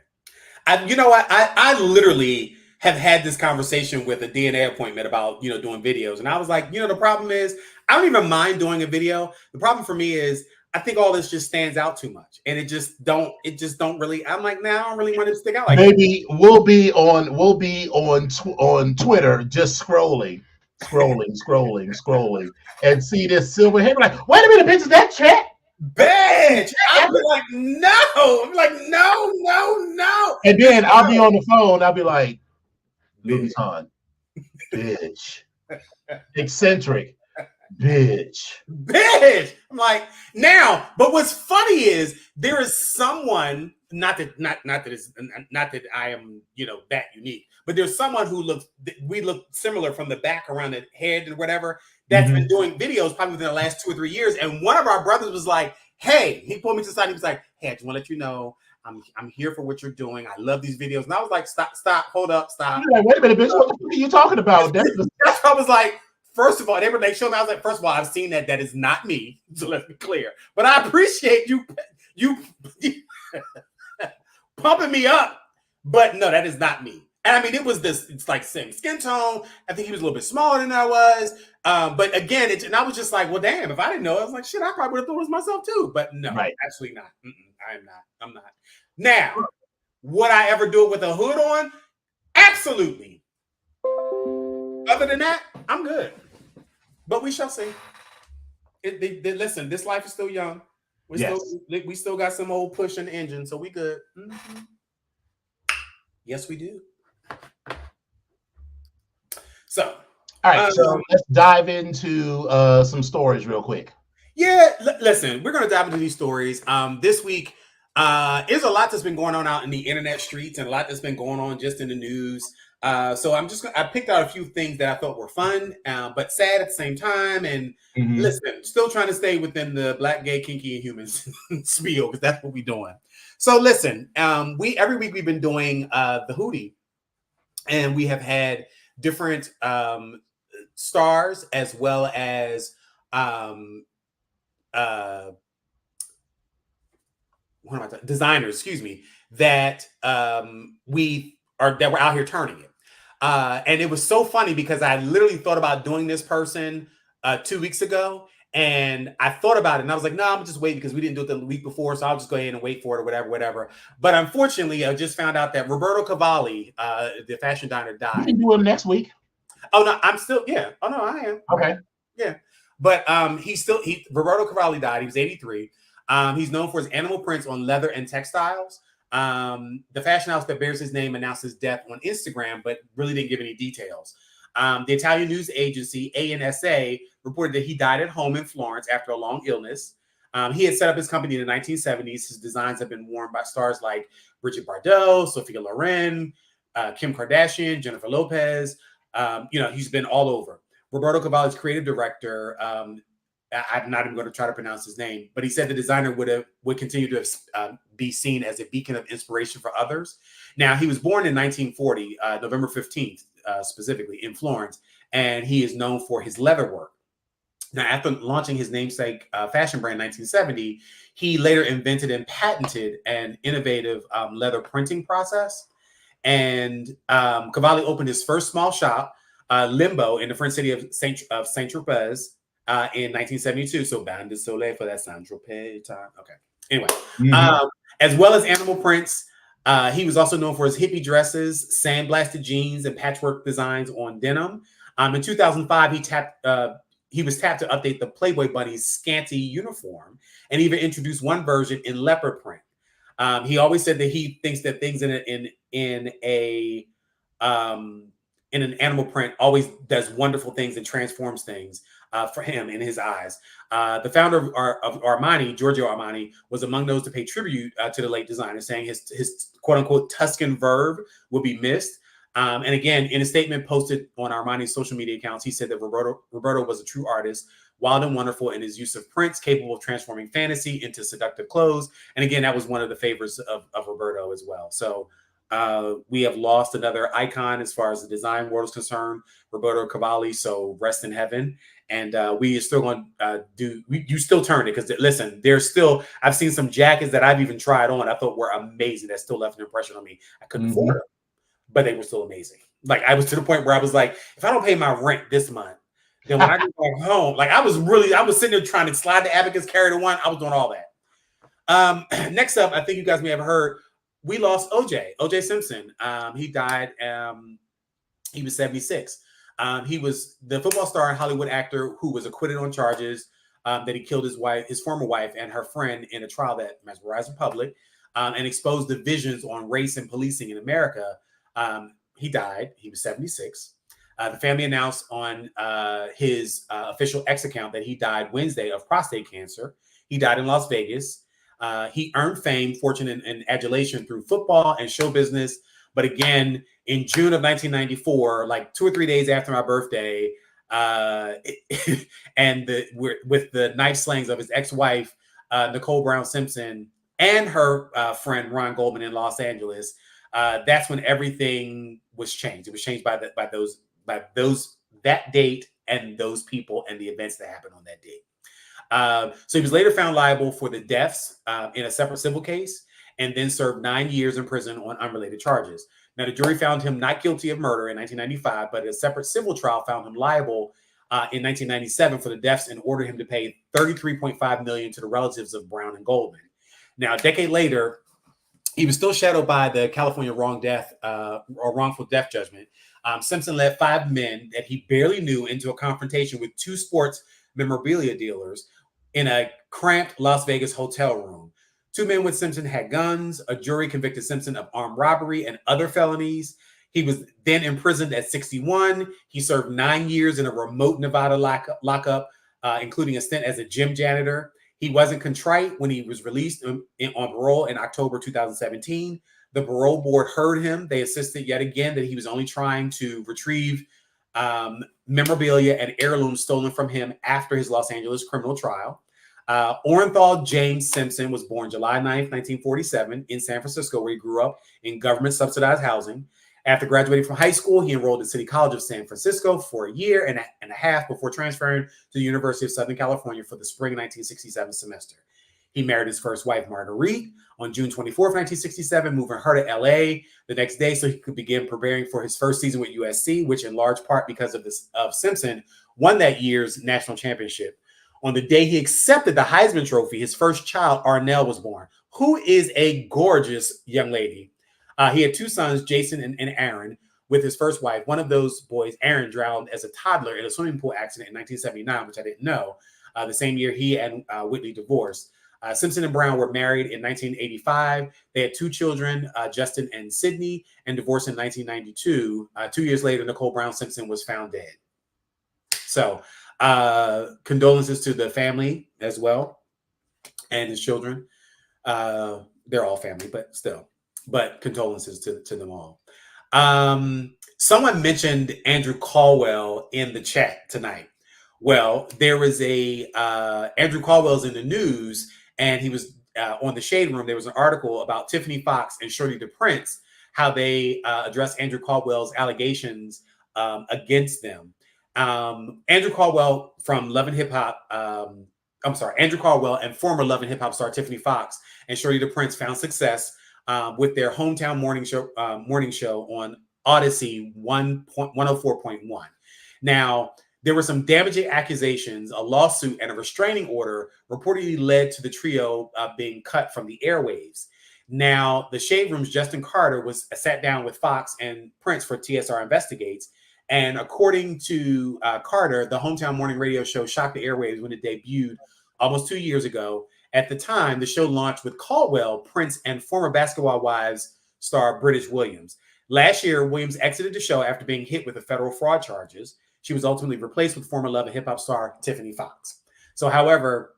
B: You know what? I literally have had this conversation with a DNA appointment about, doing videos. And I was like, the problem is I don't even mind doing a video. The problem for me is I think all this just stands out too much. And it just don't really, I'm like, nah, I don't really want it to stick out like
C: maybe that. We'll be on Twitter just scrolling, and see this silver hair. Like, wait a minute, bitch, is that Chet?
B: Bitch, I'll be like, no. I'm like, no.
C: And then I'll be on the phone. I'll be like, Louis Vuitton, bitch. Eccentric, bitch.
B: I'm like, now, but what's funny is there is someone, not that I am, that unique, but there's someone we look similar from the back around the head and whatever, that's been doing videos probably within the last 2 or 3 years. And one of our brothers was like, hey, he pulled me to the side. He was like, hey, I just want to let you know, I'm here for what you're doing. I love these videos. And I was like, stop, hold up, stop.
C: You're like, wait a minute, bitch, what the fuck are you talking about?
B: I was like, first of all, they showed me. I was like, first of all, I've seen that is not me. So let's be clear. But I appreciate you pumping me up. But no, that is not me. And I mean, it's like same skin tone. I think he was a little bit smaller than I was. But again, and I was just like, well, damn, if I didn't know, I was like, shit, I probably would have thought it was myself too. But no, absolutely not. I'm not. Now, would I ever do it with a hood on? Absolutely. Other than that, I'm good. But we shall see. Listen, this life is still young. We still got some old push in the engine, so we good. Mm-hmm. Yes, we do. So,
C: all right, so let's dive into some stories real quick.
B: Yeah, listen, we're going to dive into these stories. This week, there's a lot that's been going on out in the internet streets and a lot that's been going on just in the news. So I picked out a few things that I thought were fun, but sad at the same time. And listen, still trying to stay within the black, gay, kinky, and humans spiel, because that's what we're doing. So listen, every week we've been doing the Hootie, and we have had different stars as well as designers, that we're out here turning it. And it was so funny because I literally thought about doing this person 2 weeks ago, and I thought about it and I was like, no, I'm just waiting because we didn't do it the week before, so I'll just go ahead and wait for it or whatever. But unfortunately, I just found out that Roberto Cavalli, the fashion designer, died.
C: You can do him next week.
B: Oh no, I'm still, yeah. Oh no, I am.
C: Okay.
B: Yeah. But Roberto Cavalli died. He was 83. He's known for his animal prints on leather and textiles. The fashion house that bears his name announced his death on Instagram, but really didn't give any details. The Italian news agency ANSA reported that he died at home in Florence after a long illness. He had set up his company in the 1970s. His designs have been worn by stars like Brigitte Bardot, Sophia Loren, Kim Kardashian, Jennifer Lopez. He's been all over. Roberto Cavalli's creative director, I'm not even going to try to pronounce his name, but he said the designer would continue to be seen as a beacon of inspiration for others. Now, he was born in 1940, November 15th, specifically in Florence, and he is known for his leather work. Now, after launching his namesake fashion brand in 1970, he later invented and patented an innovative leather printing process. And Cavalli opened his first small shop, Limbo, in the French city of Saint-Tropez in 1972. So Bain de Soleil for that Saint-Tropez time. Okay. Anyway, as well as animal prints, he was also known for his hippie dresses, sandblasted jeans, and patchwork designs on denim. In 2005, he was tapped to update the Playboy Bunny's scanty uniform and even introduced one version in leopard print. He always said that he thinks that things in an animal print always does wonderful things and transforms things for him in his eyes. The founder of Armani, Giorgio Armani, was among those to pay tribute to the late designer, saying his quote unquote Tuscan verve will be missed. And again, in a statement posted on Armani's social media accounts, he said that Roberto was a true artist wild and wonderful in his use of prints, capable of transforming fantasy into seductive clothes. And again, that was one of the favorites of Roberto as well. So we have lost another icon as far as the design world is concerned, Roberto Cavalli. So rest in heaven. And we are still going to you still turn it because listen, there's still, I've seen some jackets that I've even tried on. I thought were amazing. That still left an impression on me. I couldn't afford them, but they were still amazing. Like I was to the point where I was like, if I don't pay my rent this month, then when I go back home, like I was sitting there trying to slide the abacus, carry the one. I was doing all that. Next up, I think you guys may have heard, we lost OJ Simpson. He died. He was 76. He was the football star and Hollywood actor who was acquitted on charges that he killed his former wife and her friend in a trial that mesmerized the public and exposed divisions on race and policing in America. He died. He was 76. The family announced on his official X account that he died Wednesday of prostate cancer. He died in Las Vegas. He earned fame, fortune, and adulation through football and show business. But again, in June of 1994, like 2 or 3 days after my birthday, and with the knife slayings of his ex-wife, Nicole Brown Simpson, and her friend Ron Goldman in Los Angeles, that's when everything was changed. It was changed by that date and those people and the events that happened on that date. So he was later found liable for the deaths in a separate civil case, and then served 9 years in prison on unrelated charges. Now, the jury found him not guilty of murder in 1995, but a separate civil trial found him liable in 1997 for the deaths and ordered him to pay $33.5 million to the relatives of Brown and Goldman. Now, a decade later, he was still shadowed by the California wrongful death judgment. Simpson led 5 men that he barely knew into a confrontation with 2 sports memorabilia dealers in a cramped Las Vegas hotel room. 2 men with Simpson had guns. A jury convicted Simpson of armed robbery and other felonies. He was then imprisoned at 61. He served 9 years in a remote Nevada lockup, including a stint as a gym janitor. He wasn't contrite when he was released on parole in October 2017. The parole board heard him. They insisted yet again that he was only trying to retrieve memorabilia and heirlooms stolen from him after his Los Angeles criminal trial. Orenthal James Simpson was born July 9th, 1947 in San Francisco, where he grew up in government-subsidized housing. After graduating from high school, he enrolled at City College of San Francisco for a year and a half before transferring to the University of Southern California for the spring 1967 semester. He married his first wife, Marguerite, on June 24th, 1967, moving her to LA the next day so he could begin preparing for his first season with USC, which in large part because of Simpson won that year's national championship. On the day he accepted the Heisman Trophy, his first child, Arnell, was born, who is a gorgeous young lady. He had 2 sons, Jason and Aaron, with his first wife. One of those boys, Aaron, drowned as a toddler in a swimming pool accident in 1979, which I didn't know. The same year he and Whitney divorced. Simpson and Brown were married in 1985. They had 2 children, Justin and Sydney, and divorced in 1992. 2 years later, Nicole Brown Simpson was found dead. So condolences to the family as well and his children. They're all family, but still. But condolences to them all. Someone mentioned Andrew Caldwell in the chat tonight. Well, there was Andrew Caldwell's in the news, and he was on the Shade Room. There was an article about Tiffany Fox and Shirley DePrince, how they addressed Andrew Caldwell's allegations against them. Andrew Caldwell from Love and Hip Hop. Andrew Caldwell and former Love and Hip Hop star Tiffany Fox and Shirley DePrince found success with their hometown morning show on Odyssey 104.1. Now, there were some damaging accusations, a lawsuit, and a restraining order reportedly led to the trio being cut from the airwaves. Now, the Shade Room's Justin Carter sat down with Fox and Prince for TSR Investigates. And according to Carter, the hometown morning radio show shocked the airwaves when it debuted almost 2 years ago. At the time, the show launched with Caldwell, Prince, and former Basketball Wives star British Williams. Last year, Williams exited the show after being hit with the federal fraud charges. She was ultimately replaced with former Love and Hip Hop star Tiffany Fox. So, however,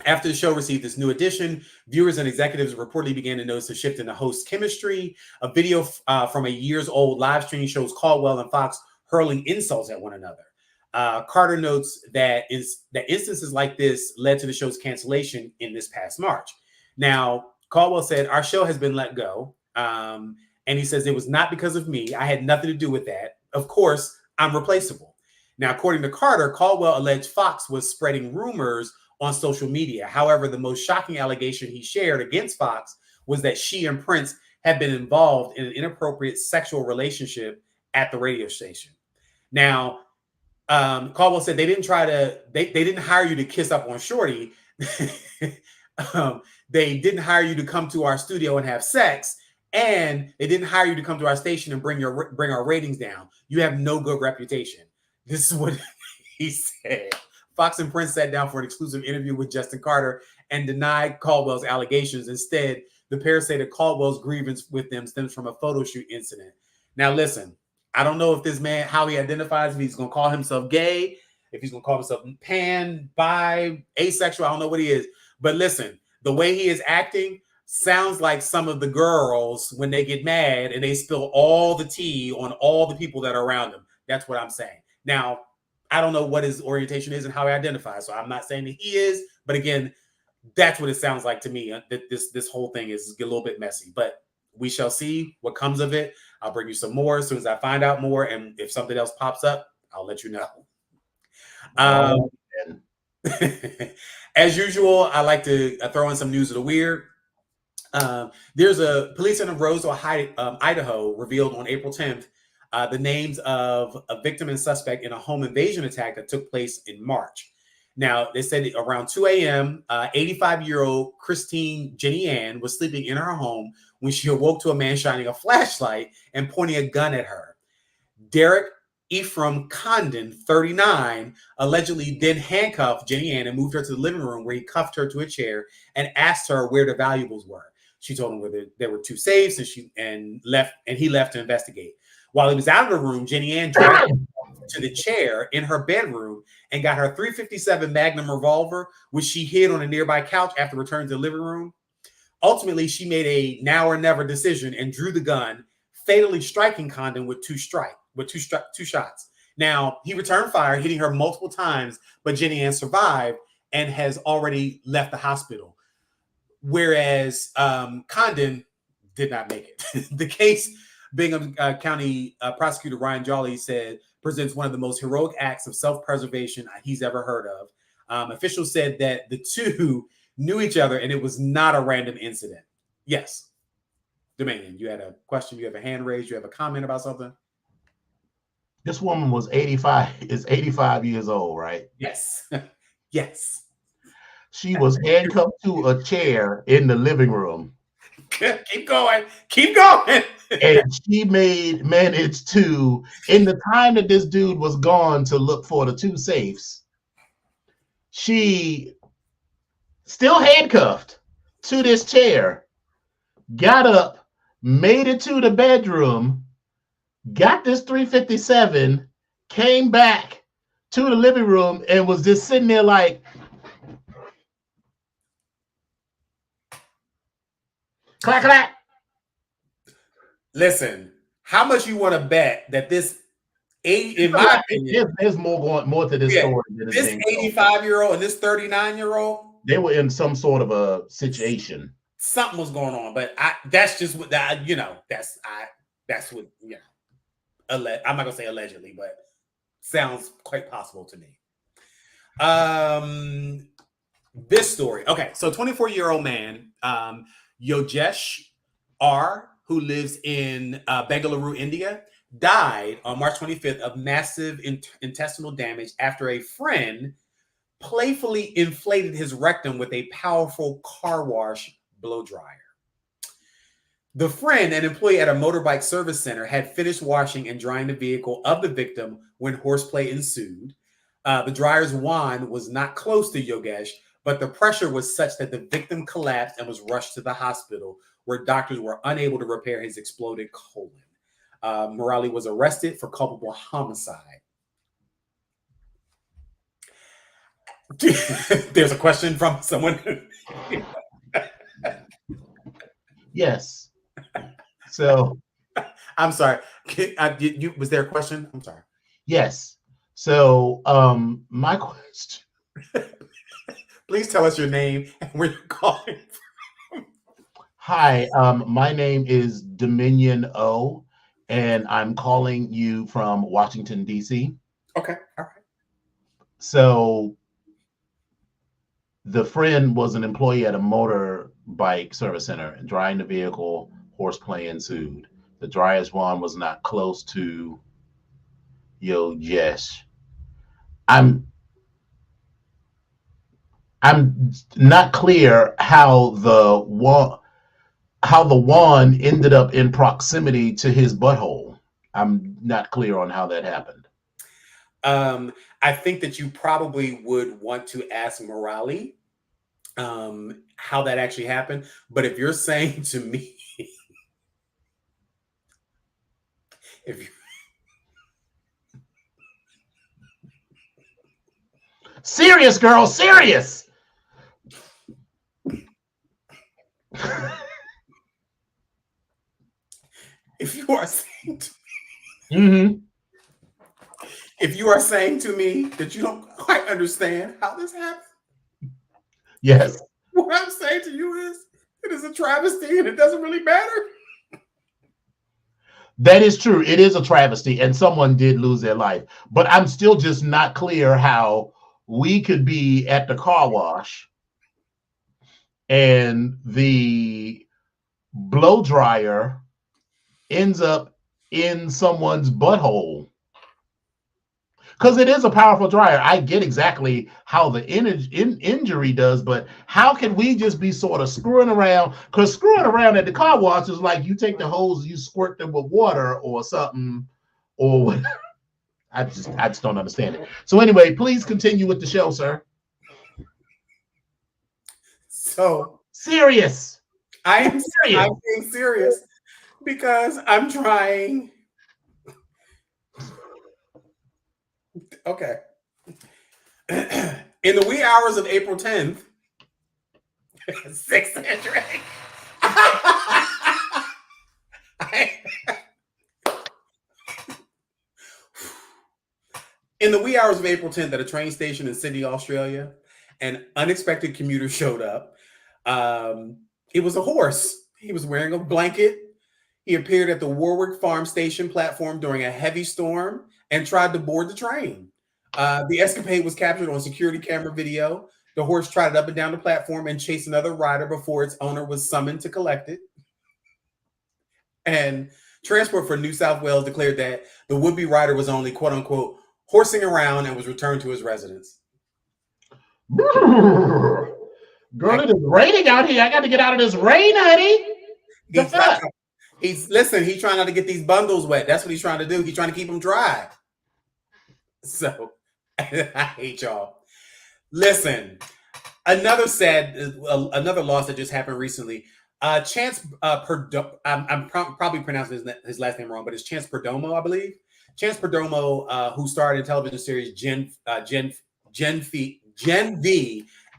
B: after the show received this new addition, viewers and executives reportedly began to notice a shift in the host chemistry. A video from a years-old live stream shows Caldwell and Fox hurling insults at one another. Carter notes that instances like this led to the show's cancellation in this past March. Now, Caldwell said, our show has been let go. And he says, it was not because of me. I had nothing to do with that. Of course, I'm replaceable. Now, according to Carter, Caldwell alleged Fox was spreading rumors on social media. However, the most shocking allegation he shared against Fox was that she and Prince had been involved in an inappropriate sexual relationship at the radio station. Now, Caldwell said they didn't hire you to kiss up on Shorty. They didn't hire you to come to our studio and have sex, and they didn't hire you to come to our station and bring our ratings down. You have no good reputation. This is what he said. Fox and Prince sat down for an exclusive interview with Justin Carter and denied Caldwell's allegations. Instead, the pair say that Caldwell's grievance with them stems from a photo shoot incident. Now, listen, I don't know if this man, how he identifies, if he's going to call himself gay, if he's going to call himself pan, bi, asexual, I don't know what he is. But listen, the way he is acting sounds like some of the girls when they get mad and they spill all the tea on all the people that are around them. That's what I'm saying. Now, I don't know what his orientation is and how he identifies, so I'm not saying that he is. But again, that's what it sounds like to me. That this whole thing is a little bit messy, but we shall see what comes of it. I'll bring you some more as soon as I find out more, and if something else pops up, I'll let you know. As usual, I like to throw in some news of the weird. There's a police in Roseville, Idaho, revealed on April 10th the names of a victim and suspect in a home invasion attack that took place in March. Now, they said around 2 a.m., 85-year-old Christine Jenny Ann was sleeping in her home when she awoke to a man shining a flashlight and pointing a gun at her. Derek Ephraim Condon, 39, allegedly then handcuffed Jenny Ann and moved her to the living room where he cuffed her to a chair and asked her where the valuables were. She told him where there were two safes, and he left to investigate. While he was out of the room, Jenny Ann dragged him to the chair in her bedroom and got her .357 Magnum revolver, which she hid on a nearby couch after returning to the living room. Ultimately, she made a now or never decision and drew the gun, fatally striking Condon with two shots. Now, he returned fire, hitting her multiple times, but Jenny Ann survived and has already left the hospital. Whereas Condon did not make it. The case, Bingham County prosecutor Ryan Jolly said, presents one of the most heroic acts of self-preservation he's ever heard of. Officials said that the two knew each other and it was not a random incident. Yes. Dominion, you had a question, you have a hand raised, you have a comment about something?
C: This woman was 85 years old, right?
B: Yes. Yes.
C: She was handcuffed to a chair in the living room.
B: Keep going. Keep going.
C: And she managed to, in the time that this dude was gone to look for the two safes, she still handcuffed to this chair, got up, made it to the bedroom, got this .357, came back to the living room and was just sitting there like, clack, clack.
B: Listen, how much you want to bet that this in my opinion,
C: there's more to this story than
B: this 85-year-old and this 39-year-old,
C: they were in some sort of a situation.
B: Something was going on, but that's just what that's what I'm not gonna say allegedly, but sounds quite possible to me. This story. Okay, so 24-year-old man, Yogesh R., who lives in Bengaluru, India, died on March 25th of massive intestinal damage after a friend playfully inflated his rectum with a powerful car wash blow dryer. The friend, an employee at a motorbike service center, had finished washing and drying the vehicle of the victim when horseplay ensued. The dryer's wand was not close to Yogesh, but the pressure was such that the victim collapsed and was rushed to the hospital, where doctors were unable to repair his exploded colon. Murali was arrested for culpable homicide. There's a question from someone.
C: Yes. So,
B: I'm sorry. Was there a question? I'm sorry.
C: Yes. So, my question.
B: Please tell us your name and where you're calling from.
C: Hi, my name is Dominion O, and I'm calling you from Washington, D.C.
B: Okay, all right.
C: So, the friend was an employee at a motorbike service center, drying the vehicle. Horseplay ensued. The driest one was not close to Yo Jesh. I'm not clear how the wand ended up in proximity to his butthole. I'm not clear on how that happened.
B: I think that you probably would want to ask Morali how that actually happened. But if you're saying to me, if you
C: serious, girl, serious.
B: if you are saying to me,
C: Mm-hmm.
B: if you are saying to me that you don't quite understand how this happened,
C: Yes.
B: what I'm saying to you is it is a travesty and it doesn't really matter.
C: That is true. It is a travesty, and someone did lose their life. But I'm still just not clear how we could be at the car wash and the blow dryer ends up in someone's butthole. Because it is a powerful dryer. I get exactly how the injury does, but how can we just be sort of screwing around? Because screwing around at the car wash is like you take the hose, you squirt them with water or something, or what? I just don't understand it. So anyway, please continue with the show, sir.
B: So
C: serious.
B: I'm being serious because I'm trying. Okay. In the wee hours of April 10th, 600. In the wee hours of April 10th at a train station in Sydney, Australia, an unexpected commuter showed up. It was a horse. He was wearing a blanket. He appeared at the Warwick Farm Station platform during a heavy storm and tried to board the train. The escapade was captured on security camera video. The horse trotted up and down the platform and chased another rider before its owner was summoned to collect it. And Transport for New South Wales declared that the would-be rider was only, quote unquote, horsing around and was returned to his residence.
C: Girl, it is raining out here. I got to get out of this rain, honey.
B: He's trying not to get these bundles wet. That's what he's trying to do. He's trying to keep them dry. So I hate y'all. Listen, another loss that just happened recently. Chance I'm probably pronouncing his last name wrong, but it's Chance Perdomo, I believe. Chance Perdomo, who starred in television series Gen V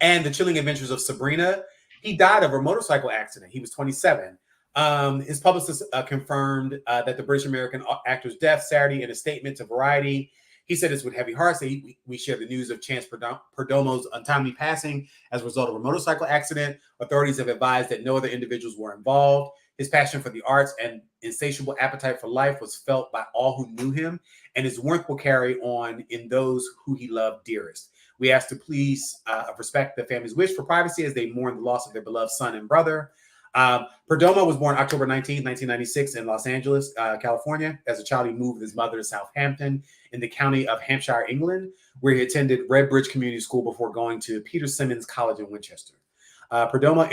B: and The Chilling Adventures of Sabrina. He died of a motorcycle accident. He was 27. His publicist confirmed that the British American actor's death Saturday in a statement to Variety. He said it's with heavy hearts that we share the news of Chance Perdomo's untimely passing as a result of a motorcycle accident. Authorities have advised that no other individuals were involved. His passion for the arts and insatiable appetite for life was felt by all who knew him, and his warmth will carry on in those who he loved dearest. We ask to please respect the family's wish for privacy as they mourn the loss of their beloved son and brother. Perdomo was born October 19, 1996 in Los Angeles, California. As a child, he moved with his mother to Southampton in the county of Hampshire, England, where he attended Redbridge Community School before going to Peter Simmons College in Winchester. Perdomo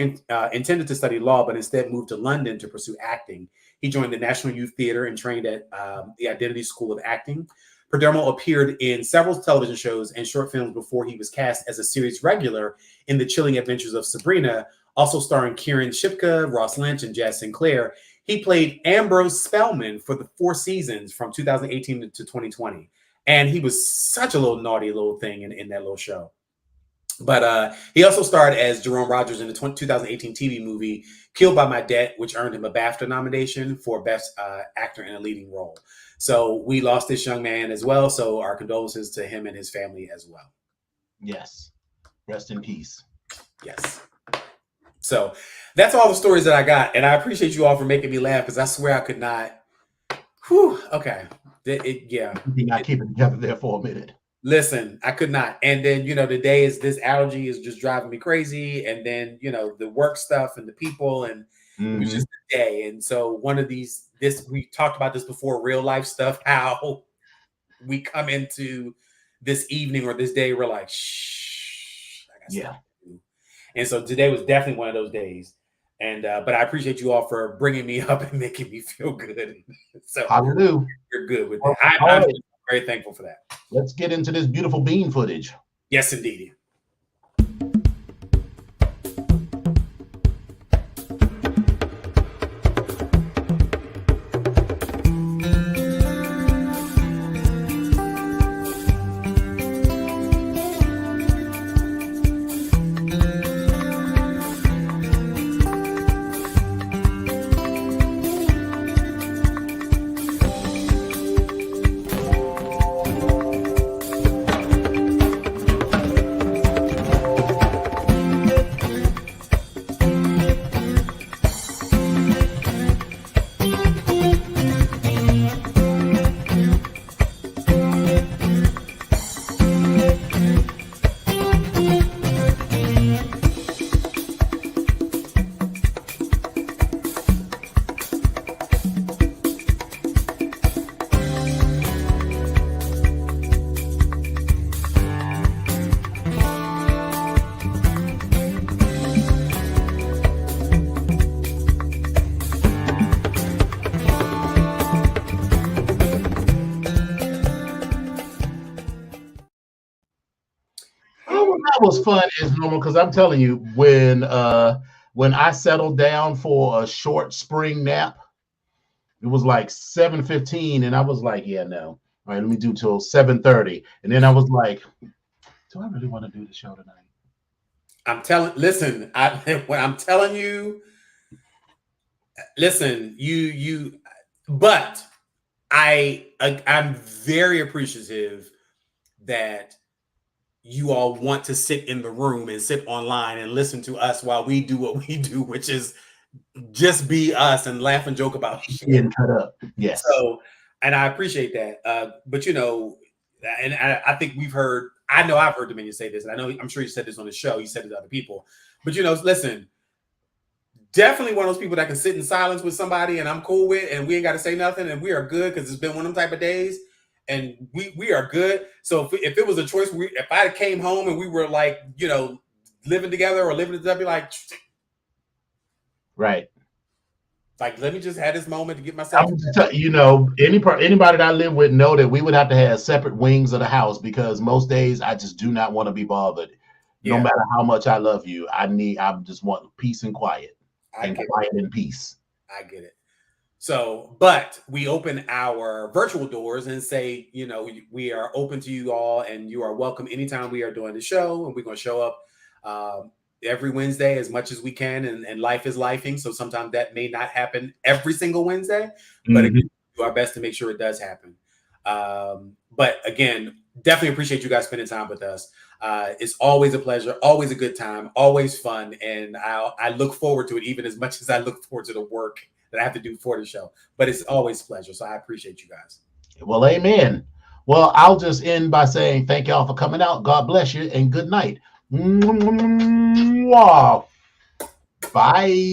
B: intended to study law, but instead moved to London to pursue acting. He joined the National Youth Theatre and trained at the Identity School of Acting. Perdomo appeared in several television shows and short films before he was cast as a series regular in The Chilling Adventures of Sabrina, also starring Kieran Shipka, Ross Lynch, and Jazz Sinclair. He played Ambrose Spellman for the 4 seasons from 2018 to 2020. And he was such a little naughty little thing in that little show. But he also starred as Jerome Rogers in the 2018 TV movie Killed by My Debt, which earned him a BAFTA nomination for Best Actor in a Leading Role. So we lost this young man as well. So our condolences to him and his family as well.
C: Yes. Rest in peace.
B: Yes. So that's all the stories that I got. And I appreciate you all for making me laugh because I swear I could not. Whew, okay. Yeah.
C: You not keep it together there for a minute.
B: Listen, I could not. And then, today is this allergy is just driving me crazy. And then, the work stuff and the people and it was just a day. And so one of we talked about this before, real life stuff, how we come into this evening or this day, we're like, shh.
C: Yeah.
B: And so today was definitely one of those days. And but I appreciate you all for bringing me up and making me feel good. So
C: hallelujah.
B: You're good with that. I'm very thankful for that.
C: Let's get into this beautiful bean footage.
B: Yes, indeed.
C: That was fun as normal because I'm telling you, when I settled down for a short spring nap, it was like 7:15, and I was like, yeah, no. All right, let me do till 7:30. And then I was like, do I really want to do the show tonight?
B: I'm telling you, listen, but I'm very appreciative that you all want to sit in the room and sit online and listen to us while we do what we do, which is just be us and laugh and joke about
C: shit. Cut up. Yes.
B: So, and I appreciate that. But and I think I've heard Dominion say this, and I'm sure you said this on the show. You said it to other people, but listen, definitely one of those people that can sit in silence with somebody and I'm cool with, and we ain't got to say nothing, and we are good because it's been one of them type of days. And we are good. So if it was a choice, if I came home and we were like, living together or living together, I'd be like,
C: right.
B: Like, let me just have this moment to get myself.
C: Anybody that I live with know that we would have to have separate wings of the house because most days I just do not want to be bothered. Yeah. No matter how much I love you, I just want peace and quiet. And peace.
B: I get it. So, but we open our virtual doors and say, we are open to you all and you are welcome anytime we are doing the show. And we're going to show up every Wednesday as much as we can. And life is lifing. So sometimes that may not happen every single Wednesday, but again, we do our best to make sure it does happen. But again, definitely appreciate you guys spending time with us. It's always a pleasure, always a good time, always fun. And I look forward to it even as much as I look forward to the work that I have to do for the show, but it's always a pleasure. So I appreciate you guys.
C: Well, amen. Well, I'll just end by saying thank y'all for coming out. God bless you and good night. Bye.